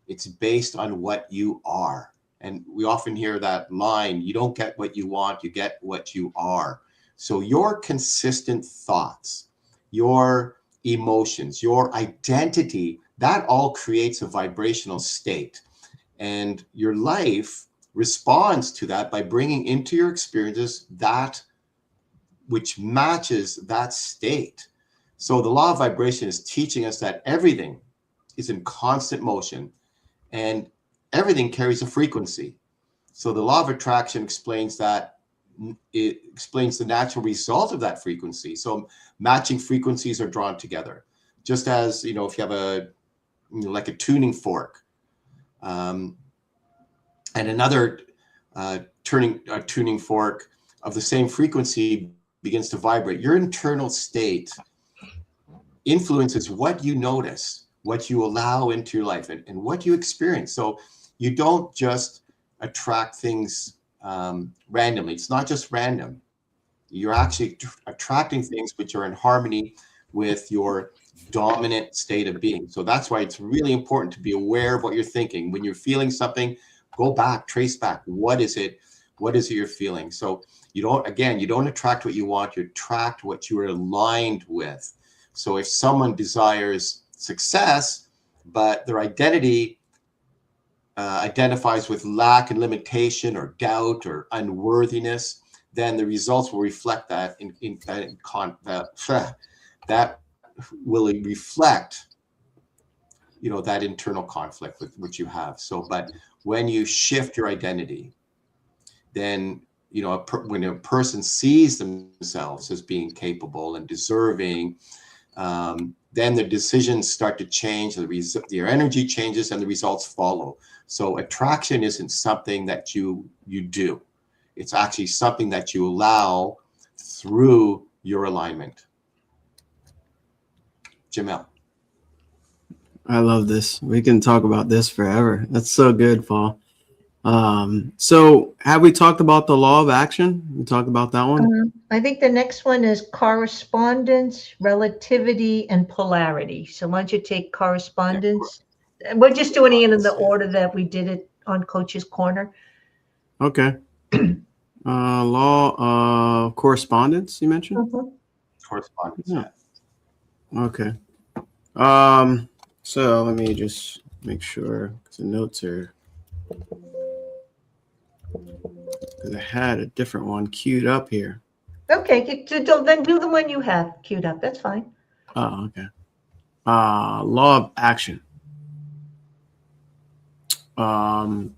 Speaker 1: It's based on what you are. And we often hear that line, you don't get what you want, you get what you are. So your consistent thoughts, your emotions, your identity, that all creates a vibrational state. And your life responds to that by bringing into your experiences that which matches that state. So the law of vibration is teaching us that everything is in constant motion and everything carries a frequency. So the law of attraction explains that, it explains the natural result of that frequency. So matching frequencies are drawn together. Just as, if you have a, like a tuning fork, and another tuning fork of the same frequency begins to vibrate, your internal state influences what you notice, what you allow into your life, and what you experience. So you don't just attract things randomly. It's not just random. You're actually attracting things which are in harmony with your dominant state of being. So that's why it's really important to be aware of what you're thinking. When you're feeling something, go back, trace back. What is it? What is it you're feeling? So you don't attract what you want, you attract what you are aligned with. So if someone desires success, but their identity identifies with lack and limitation or doubt or unworthiness, then the results will reflect that that will reflect, that internal conflict with which you have. So, but when you shift your identity, then, when a person sees themselves as being capable and deserving, then the decisions start to change, their energy changes and the results follow. So attraction isn't something that you do. It's actually something that you allow through your alignment. Jamel.
Speaker 2: I love this. We can talk about this forever. That's so good, Paul. So have we talked about the law of action? We talked about that one?
Speaker 3: I think the next one is correspondence, relativity, and polarity. So why don't you take correspondence? We're just doing it in the order that we did it on Coach's Corner.
Speaker 2: Okay. Law of correspondence, you mentioned?
Speaker 3: Mm-hmm.
Speaker 1: Correspondence.
Speaker 2: Yeah. Okay. So let me just make sure, because the notes are, because I had a different one queued up here.
Speaker 3: Okay, so then do the one you have queued up. That's fine.
Speaker 2: Oh, okay. Law of action.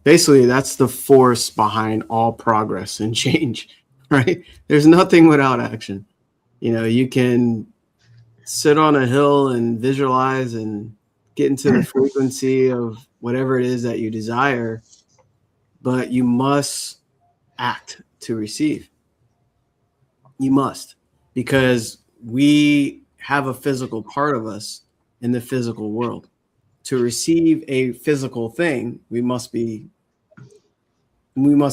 Speaker 2: Basically, that's the force behind all progress and change, right? There's nothing without action. You can sit on a hill and visualize and get into the frequency of whatever it is that you desire, but you must act to receive. You must, because we have a physical part of us in the physical world. To receive a physical thing, we must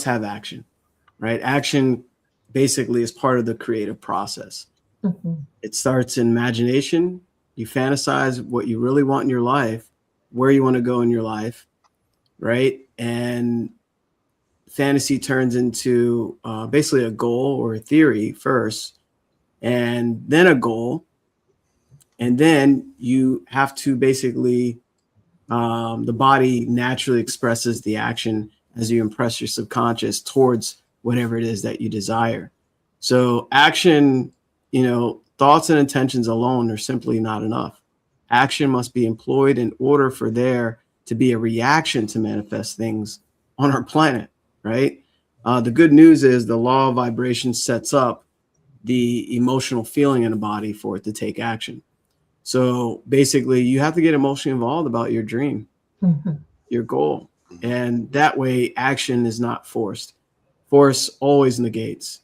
Speaker 2: have action, right? Action basically is part of the creative process.
Speaker 3: Mm-hmm.
Speaker 2: It starts in imagination. You fantasize what you really want in your life, where you want to go in your life, right? And fantasy turns into basically a goal or a theory first, and then a goal. And then you have to basically, the body naturally expresses the action as you impress your subconscious towards whatever it is that you desire. So action, thoughts and intentions alone are simply not enough. Action must be employed in order for there to be a reaction to manifest things on our planet, right? The good news is the law of vibration sets up the emotional feeling in the body for it to take action. So basically, you have to get emotionally involved about your dream, your goal. And that way, action is not forced. Force always negates.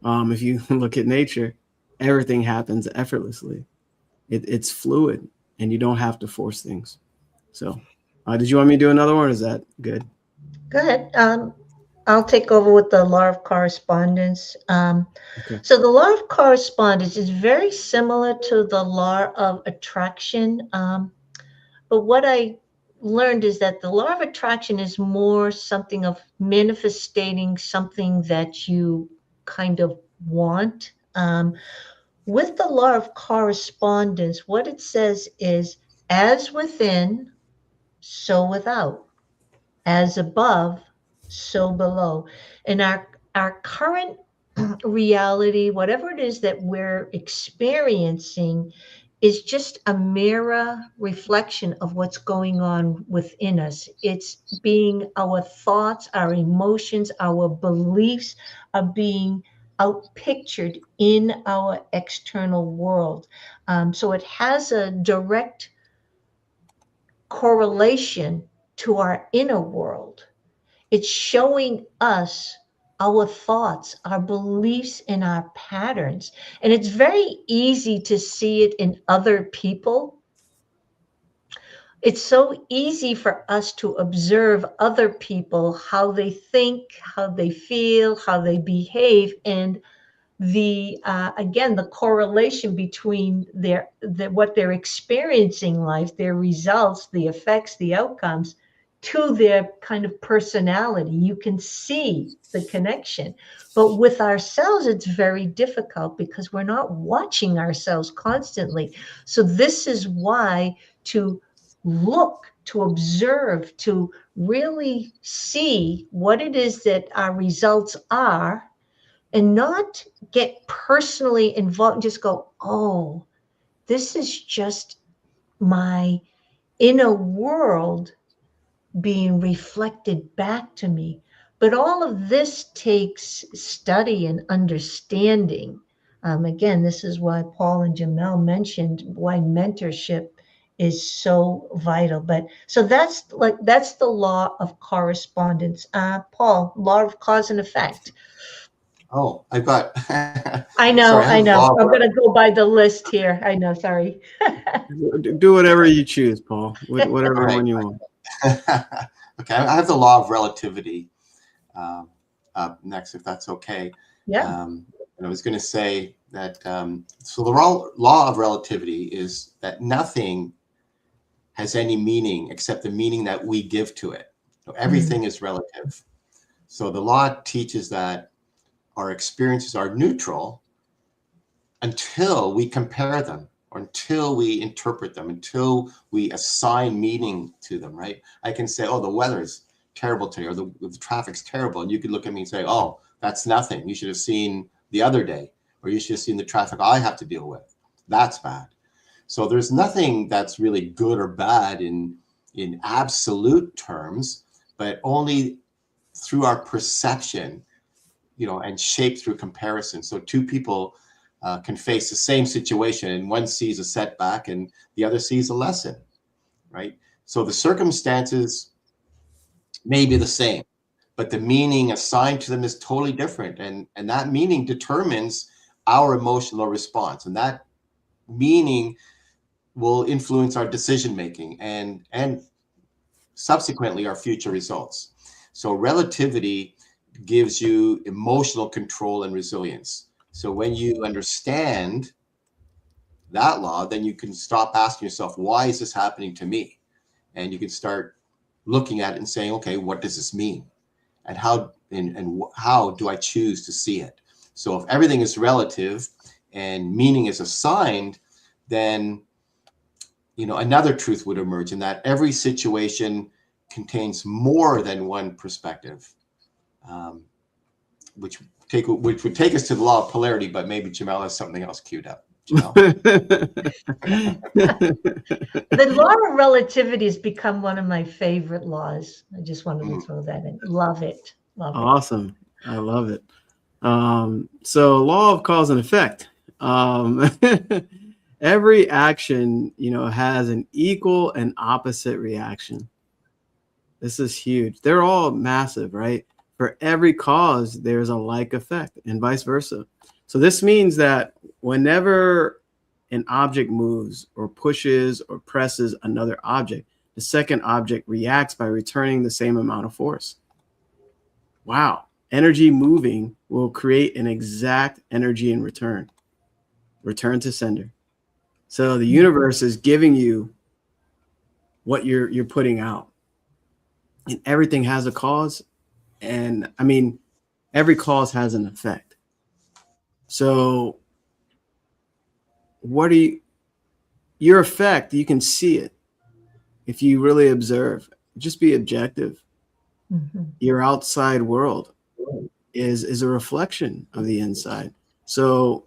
Speaker 2: If you look at nature, everything happens effortlessly. It's fluid, and you don't have to force things. So did you want me to do another one, or is that good?
Speaker 3: Go ahead. I'll take over with the law of correspondence.
Speaker 2: Okay.
Speaker 3: So the law of correspondence is very similar to the law of attraction. But what I learned is that the law of attraction is more something of manifesting something that you kind of want. With the law of correspondence, what it says is as within, so without, as above, so below. And our current reality, whatever it is that we're experiencing, is just a mirror reflection of what's going on within us. It's being our thoughts, our emotions, our beliefs are being outpictured in our external world. So it has a direct correlation to our inner world. It's showing us our thoughts, our beliefs, and our patterns. And it's very easy to see it in other people. It's so easy for us to observe other people, how they think, how they feel, how they behave, and the again the correlation between what they're experiencing in life, their results, the effects, the outcomes, to their kind of personality. You can see the connection. But with ourselves, it's very difficult because we're not watching ourselves constantly. So this is why to look, to observe, to really see what it is that our results are, and not get personally involved and just go, oh, this is just my inner world being reflected back to me. But all of this takes study and understanding. Again, this is why Paul and Jamel mentioned why mentorship is so vital. But so that's the law of correspondence. Paul, law of cause and effect.
Speaker 1: Oh, I've got.
Speaker 3: I know,
Speaker 1: Sorry, I
Speaker 3: I
Speaker 1: have
Speaker 3: know.
Speaker 1: law.
Speaker 3: I'm gonna go by the list here. I know, sorry.
Speaker 2: Do whatever you choose, Paul.
Speaker 1: All
Speaker 2: Whatever
Speaker 1: right.
Speaker 2: one you want.
Speaker 1: Okay, I have the law of relativity up next, if that's okay.
Speaker 3: Yeah.
Speaker 1: And I was going to say that so the law of relativity is that nothing has any meaning except the meaning that we give to it. So everything is relative. So the law teaches that our experiences are neutral until we compare them, or until we interpret them, until we assign meaning to them, right? I can say, oh, the weather's terrible today, or the traffic's terrible. And you could look at me and say, oh, that's nothing. You should have seen the other day, or you should have seen the traffic I have to deal with. That's bad. So there's nothing that's really good or bad in absolute terms, but only through our perception, and shaped through comparison. So two people can face the same situation, and one sees a setback and the other sees a lesson, right? So the circumstances may be the same, but the meaning assigned to them is totally different. And that meaning determines our emotional response. And that meaning will influence our decision making and subsequently our future results. So relativity gives you emotional control and resilience. So when you understand that law, then you can stop asking yourself, why is this happening to me? And you can start looking at it and saying, okay, what does this mean? And how do I choose to see it? So if everything is relative and meaning is assigned, then another truth would emerge, in that every situation contains more than one perspective, which would take us to the law of polarity. But maybe Jamel has something else queued up.
Speaker 3: The law of relativity has become one of my favorite laws. I just wanted to throw that in. Love it. Love it.
Speaker 2: Awesome. I love it. So law of cause and effect. Every action, has an equal and opposite reaction. This is huge. They're all massive, right? For every cause, there's a like effect, and vice versa. So this means that whenever an object moves or pushes or presses another object, the second object reacts by returning the same amount of force. wow, energy moving will create an exact energy in return to sender. So the universe is giving you what you're putting out, and everything has a cause. And I mean, every cause has an effect. So what do your effect, you can see it if you really observe. Just be objective.
Speaker 3: Mm-hmm.
Speaker 2: Your outside world is a reflection of the inside. So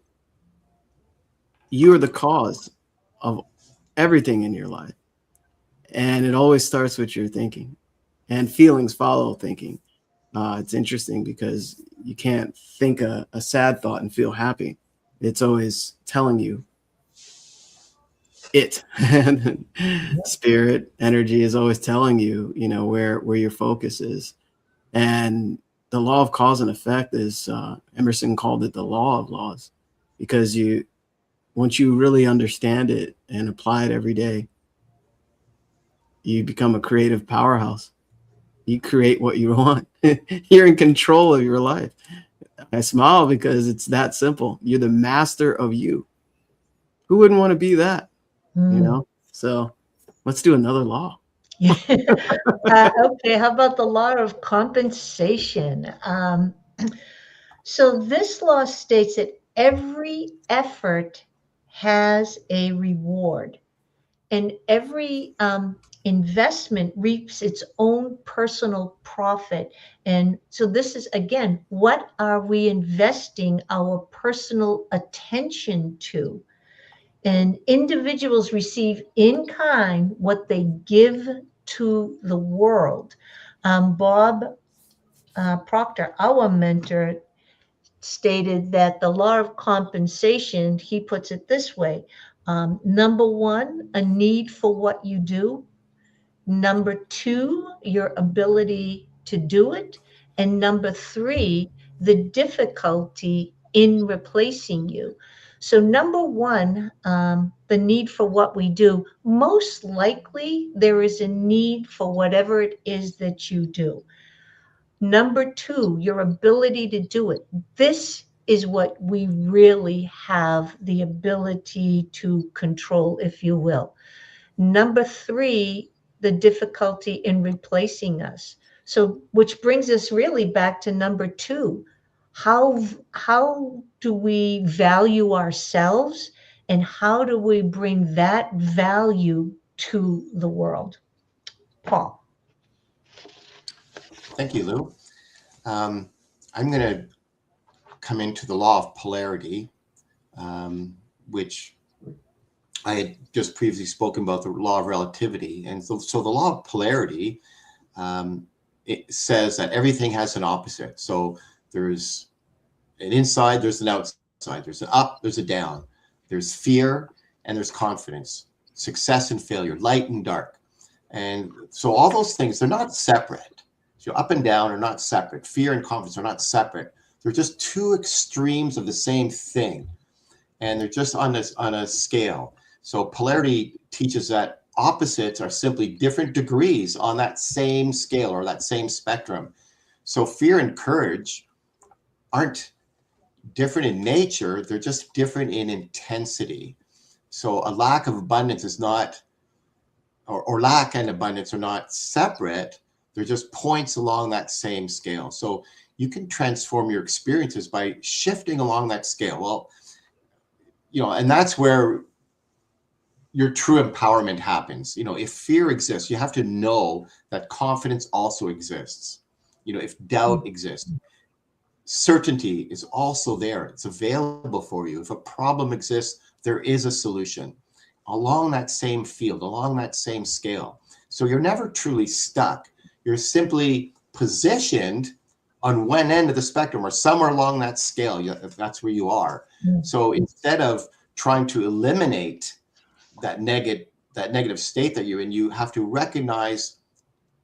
Speaker 2: you are the cause of everything in your life. And it always starts with your thinking, and feelings follow thinking. It's interesting because you can't think a sad thought and feel happy. It's always telling you it. And spirit energy is always telling you, where your focus is. And the law of cause and effect is, Emerson called it the law of laws, because once you really understand it and apply it every day, you become a creative powerhouse. You create what you want. You're in control of your life. I smile because it's that simple. You're the master of you. Who wouldn't want to be that? So let's do another law.
Speaker 3: Okay, how about the law of compensation? So this law states that every effort has a reward, and every investment reaps its own personal profit. And so this is, again, what are we investing our personal attention to? And individuals receive in kind what they give to the world. Bob Proctor, our mentor, stated that the law of compensation, he puts it this way: number one, a need for what you do; number two, your ability to do it; and number three, the difficulty in replacing you. So, number one, the need for what we do, most likely there is a need for whatever it is that you do. Number two, your ability to do it. This is what we really have the ability to control, if you will. Number three, the difficulty in replacing us. So, which brings us really back to number two. How do we value ourselves, and how do we bring that value to the world? Paul.
Speaker 1: Thank you, Lou. I'm going to come into the law of polarity, which I had just previously spoken about, the law of relativity. And so the law of polarity, it says that everything has an opposite. So there's an inside, there's an outside, there's an up, there's a down, there's fear, and there's confidence, success and failure, light and dark. And so all those things, they're not separate. So up and down are not separate. Fear and confidence are not separate. They're just two extremes of the same thing. And they're just on a scale. So polarity teaches that opposites are simply different degrees on that same scale or that same spectrum. So fear and courage aren't different in nature, they're just different in intensity. So a lack of abundance is not, or lack and abundance are not separate, they're just points along that same scale. So you can transform your experiences by shifting along that scale. Well, and that's where your true empowerment happens. If fear exists, you have to know that confidence also exists. If doubt exists, certainty is also there. It's available for you. If a problem exists, there is a solution along that same field, along that same scale. So you're never truly stuck. You're simply positioned on one end of the spectrum or somewhere along that scale, if that's where you are. So instead of trying to eliminate that negative state that you're in, you have to recognize,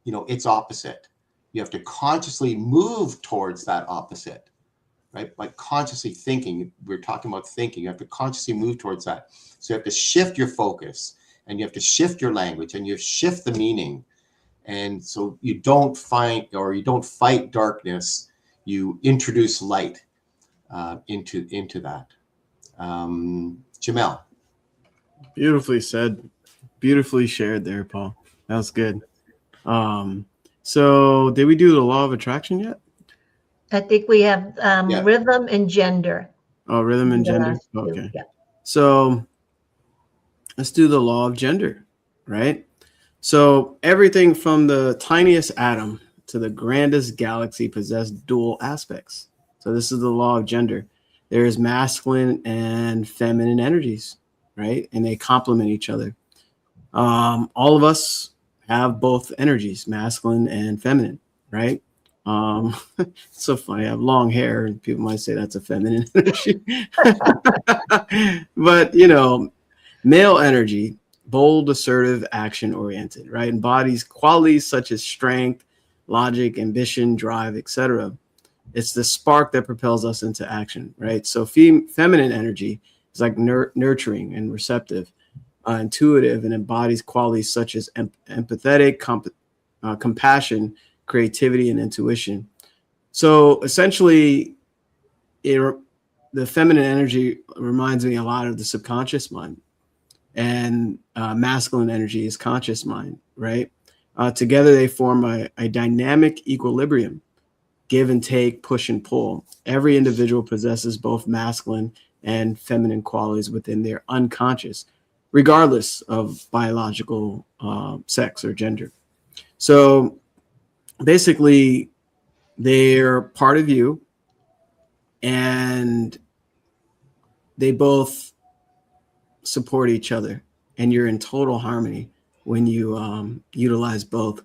Speaker 1: its opposite. You have to consciously move towards that opposite, right? By consciously thinking, we're talking about thinking, you have to consciously move towards that. So you have to shift your focus, and you have to shift your language, and you shift the meaning. And so you don't fight darkness, you introduce light into that. Jamel.
Speaker 2: Beautifully said. Beautifully shared there, Paul. That was good. So did we do the law of attraction yet?
Speaker 3: I think we have
Speaker 1: Yeah.
Speaker 3: rhythm and gender.
Speaker 2: Oh, rhythm and
Speaker 3: The
Speaker 2: gender.
Speaker 3: last two,
Speaker 2: Okay.
Speaker 3: yeah.
Speaker 2: So let's do the law of gender, right? So everything from the tiniest atom to the grandest galaxy possess dual aspects. So this is the law of gender. There is masculine and feminine energies, right? And they complement each other. All of us have both energies, masculine and feminine, right? It's so funny. I have long hair, and people might say that's a feminine energy. But, male energy, bold, assertive, action oriented, right? Embodies qualities such as strength, logic, ambition, drive, etc. It's the spark that propels us into action, right? So feminine energy is like nurturing and receptive, intuitive, and embodies qualities such as empathetic, compassion, creativity, and intuition. So essentially, the feminine energy reminds me a lot of the subconscious mind, and masculine energy is conscious mind, right? Together they form a dynamic equilibrium, give and take, push and pull. Every individual possesses both masculine and feminine qualities within their unconscious, regardless of biological sex or gender. So basically, they're part of you, and they both support each other, and you're in total harmony when you utilize both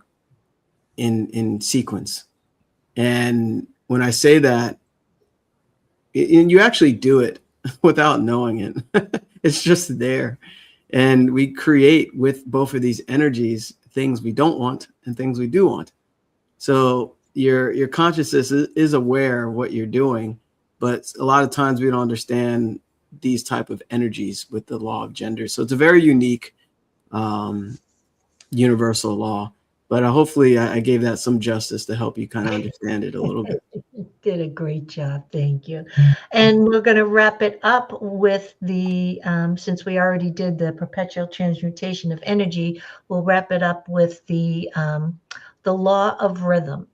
Speaker 2: in sequence. And when I say that, and you actually do it without knowing it, it's just there. And we create with both of these energies things we don't want and things we do want. So your consciousness is aware of what you're doing, but a lot of times we don't understand these type of energies with the law of gender. So it's a very unique universal law. But hopefully I gave that some justice to help you kind of understand it a little bit.
Speaker 3: Did a great job. Thank you. And we're going to wrap it up with since we already did the perpetual transmutation of energy, we'll wrap it up with the law of rhythm.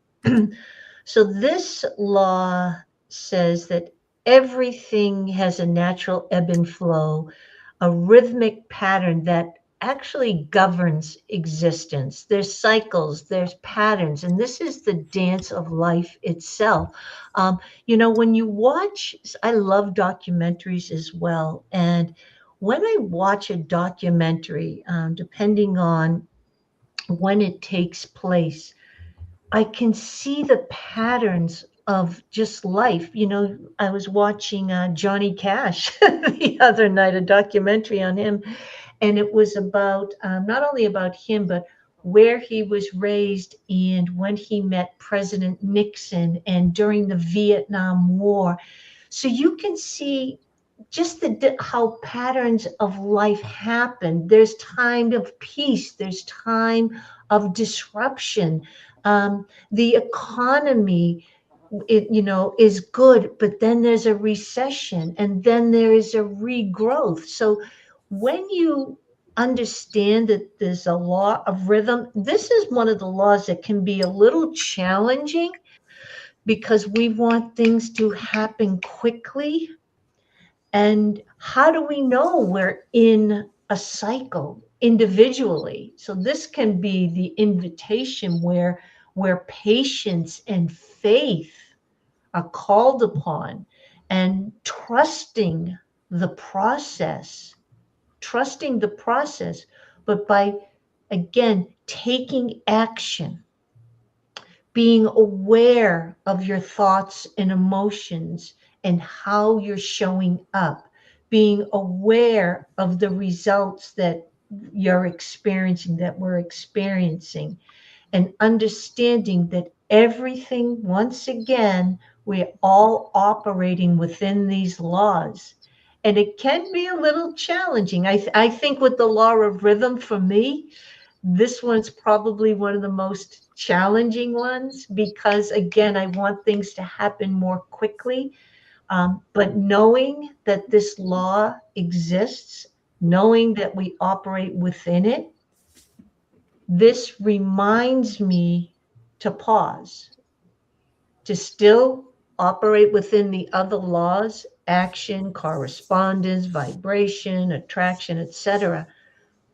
Speaker 3: So this law says that everything has a natural ebb and flow, a rhythmic pattern that actually governs existence. There's cycles, there's patterns, and this is the dance of life itself. When you watch, I love documentaries as well. And when I watch a documentary, depending on when it takes place, I can see the patterns of just life. I was watching Johnny Cash the other night, a documentary on him, and it was about not only about him, but where he was raised and when he met President Nixon and during the Vietnam War. So you can see just how patterns of life happen. There's time of peace. There's time of disruption. The economy, is good, but then there's a recession and then there is a regrowth. So when you understand that there's a law of rhythm, this is one of the laws that can be a little challenging because we want things to happen quickly. And how do we know we're in a cycle individually? So this can be the invitation where patience and faith are called upon, and trusting the process, but by, again, taking action, being aware of your thoughts and emotions and how you're showing up, being aware of the results that you're experiencing, that we're experiencing, and understanding that everything, once again, we're all operating within these laws. And it can be a little challenging. I think with the law of rhythm, for me, This one's probably one of the most challenging ones because, again, I want things to happen more quickly. But knowing that this law exists, knowing that we operate within it, this reminds me to pause, to still operate within the other laws, action, correspondence, vibration, attraction, etc.,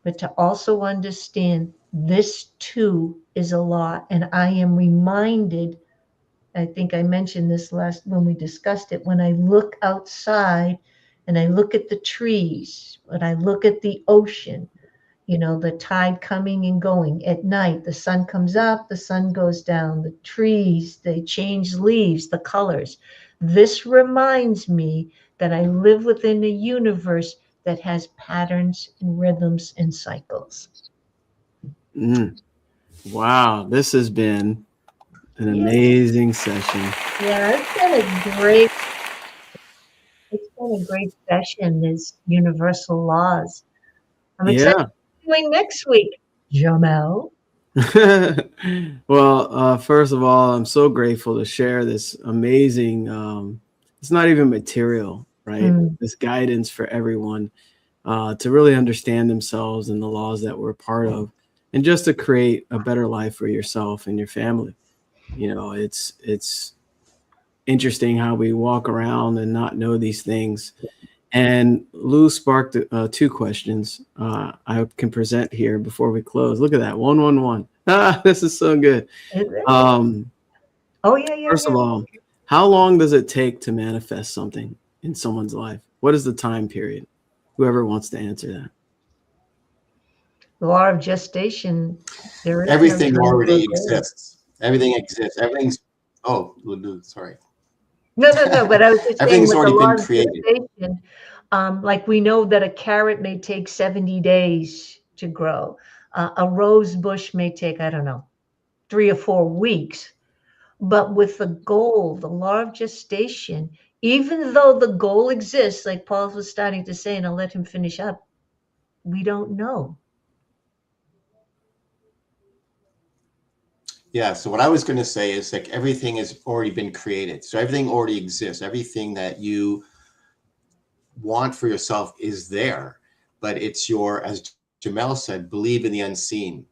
Speaker 3: but to also understand this too is a law. And I am reminded, I think I mentioned this last when we discussed it, when I look outside and I look at the trees, when I look at the ocean, the tide coming and going at night, the sun comes up, the sun goes down, the trees, they change leaves, the colors. This reminds me that I live within a universe that has patterns and rhythms and cycles.
Speaker 2: Wow, this has been an amazing session.
Speaker 3: Yeah, it's been a great session, these universal laws. I'm excited to doing next week, Jamel.
Speaker 2: Well, first of all, I'm so grateful to share this amazing, it's not even material, right? This guidance for everyone to really understand themselves and the laws that we're part of, and just to create a better life for yourself and your family. It's interesting how we walk around and not know these things. And Lou sparked 2 questions I can present here before we close. Look at that, 111. This is so good. First of all, how long does it take to manifest something in someone's life? What is the time period? Whoever wants to answer that.
Speaker 3: The law of gestation.
Speaker 1: Everything already exists. Everything exists. Everything's. Oh, sorry.
Speaker 3: No. But I was just
Speaker 1: everything's
Speaker 3: saying,
Speaker 1: already been created.
Speaker 3: Like we know that a carrot may take 70 days to grow. A rose bush may take, I don't know, 3 or 4 weeks. But with the goal, the law of gestation, even though the goal exists, like Paul was starting to say, and I'll let him finish up, we don't know.
Speaker 1: Yeah, so what I was going to say is like everything has already been created. So everything already exists. Everything that you want for yourself is there, but it's as Jamel said, believe in the unseen.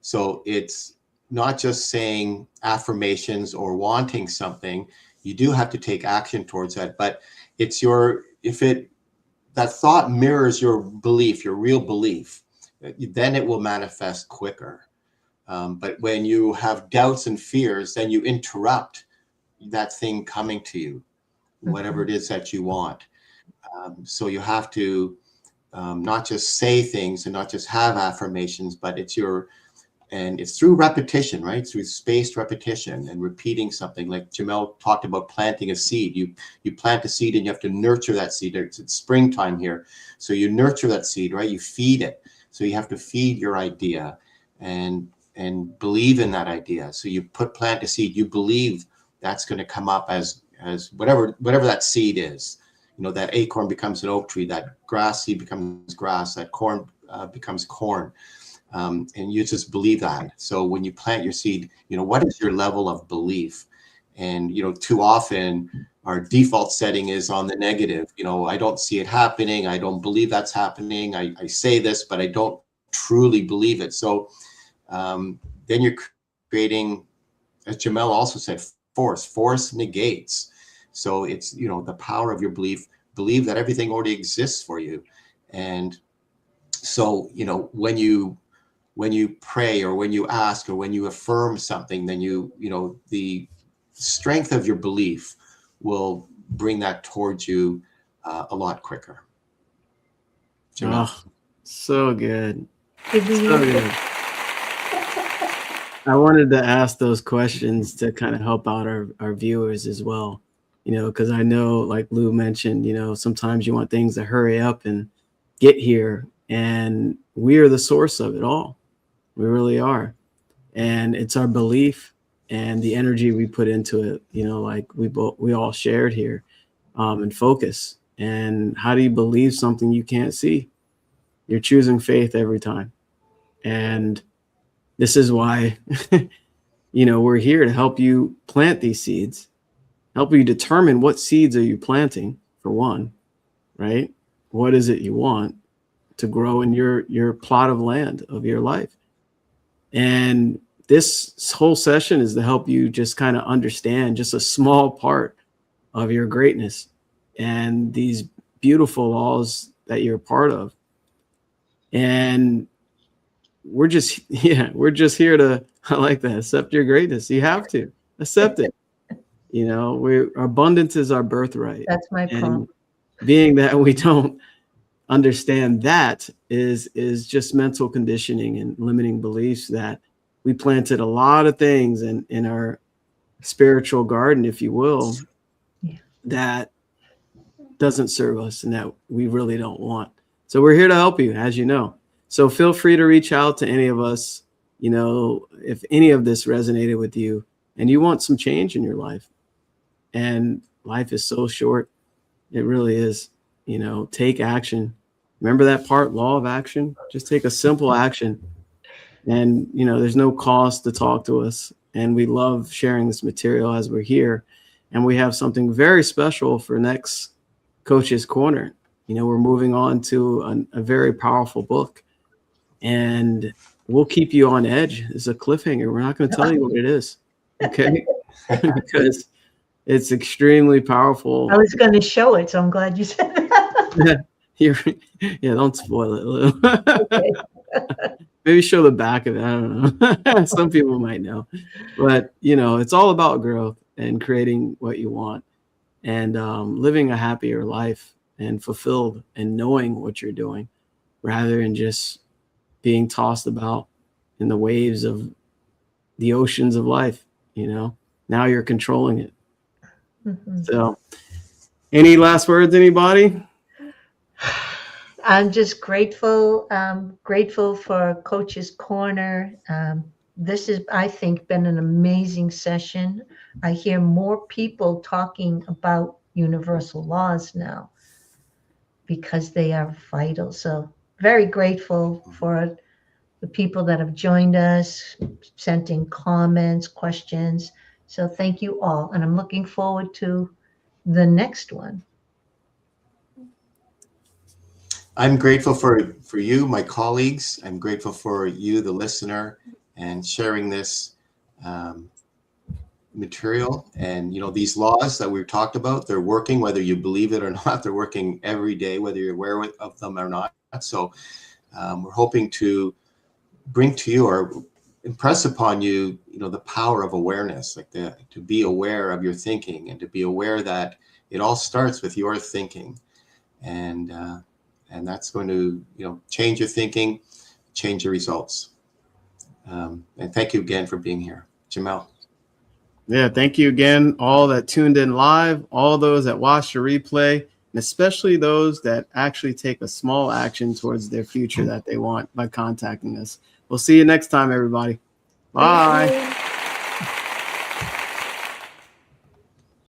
Speaker 1: So it's not just saying affirmations or wanting something. You do have to take action towards that, but it's that thought mirrors your belief, your real belief, then it will manifest quicker. But when you have doubts and fears, then you interrupt that thing coming to you, whatever it is that you want. So you have to not just say things and not just have affirmations, but it's through repetition, right? Through spaced repetition and repeating something. Like Jamel talked about planting a seed. You plant a seed and you have to nurture that seed. It's springtime here. So you nurture that seed, right? You feed it. So you have to feed your idea and believe in that idea. So you plant a seed, you believe that's going to come up as whatever that seed is. That acorn becomes an oak tree, that grass seed becomes grass, that corn becomes corn. And you just believe that. So when you plant your seed, what is your level of belief? And, too often our default setting is on the negative. I don't see it happening. I don't believe that's happening. I say this, but I don't truly believe it. So then you're creating, as Jamel also said, force negates. So it's, the power of your believe that everything already exists for you. And so, when you pray or when you ask or when you affirm something, then the strength of your belief will bring that towards you a lot quicker. Jamel.
Speaker 2: Oh, so good. So good. I wanted to ask those questions to kind of help out our viewers as well, because I know, like Lou mentioned, sometimes you want things to hurry up and get here, and we are the source of it all. We really are. And it's our belief and the energy we put into it, like we all shared here, and focus. And how do you believe something you can't see? You're choosing faith every time. And this is why, we're here to help you plant these seeds, help you determine what seeds are you planting, for one, right? What is it you want to grow in your plot of land of your life? And this whole session is to help you just kind of understand just a small part of your greatness and these beautiful laws that you're a part of. And we're just here to, I like that, accept your greatness. You have to accept it. Our abundance is our birthright.
Speaker 3: That's my prompt.
Speaker 2: Being that we don't understand that is just mental conditioning and limiting beliefs that we planted a lot of things in our spiritual garden, if you will, that doesn't serve us and that we really don't want. So we're here to help you, as you know. So feel free to reach out to any of us, if any of this resonated with you and you want some change in your life. And life is so short. It really is. Take action. Remember that part, law of action? Just take a simple action. And, there's no cost to talk to us. And we love sharing this material as we're here. And we have something very special for next Coach's Corner. We're moving on to a very powerful book. And we'll keep you on edge. It's a cliffhanger. We're not going to tell you what it is. Okay? Because it's extremely powerful.
Speaker 3: I was going to show it, so I'm glad you said that.
Speaker 2: Don't spoil it.
Speaker 3: Okay.
Speaker 2: Maybe show the back of it. I don't know. Some people might know. But, it's all about growth and creating what you want and living a happier life and fulfilled and knowing what you're doing rather than just being tossed about in the waves of the oceans of life. Now you're controlling it. Mm-hmm. So any last words, anybody?
Speaker 3: I'm just grateful for Coach's Corner. This has, I think, been an amazing session. I hear more people talking about universal laws now because they are vital. So very grateful for the people that have joined us, sent in comments, questions. So thank you all. And I'm looking forward to the next one.
Speaker 1: I'm grateful for you, my colleagues. I'm grateful for you, the listener, and sharing this material. And, these laws that we've talked about, they're working, whether you believe it or not. They're working every day, whether you're aware of them or not. So we're hoping to bring to you or impress upon you, the power of awareness, to be aware of your thinking and to be aware that it all starts with your thinking. And that's going to, change your thinking, change your results. And thank you again for being here. Jamel.
Speaker 2: Yeah, thank you again, all that tuned in live, all those that watched the replay, and especially those that actually take a small action towards their future that they want by contacting us. We'll see you next time, everybody. Bye.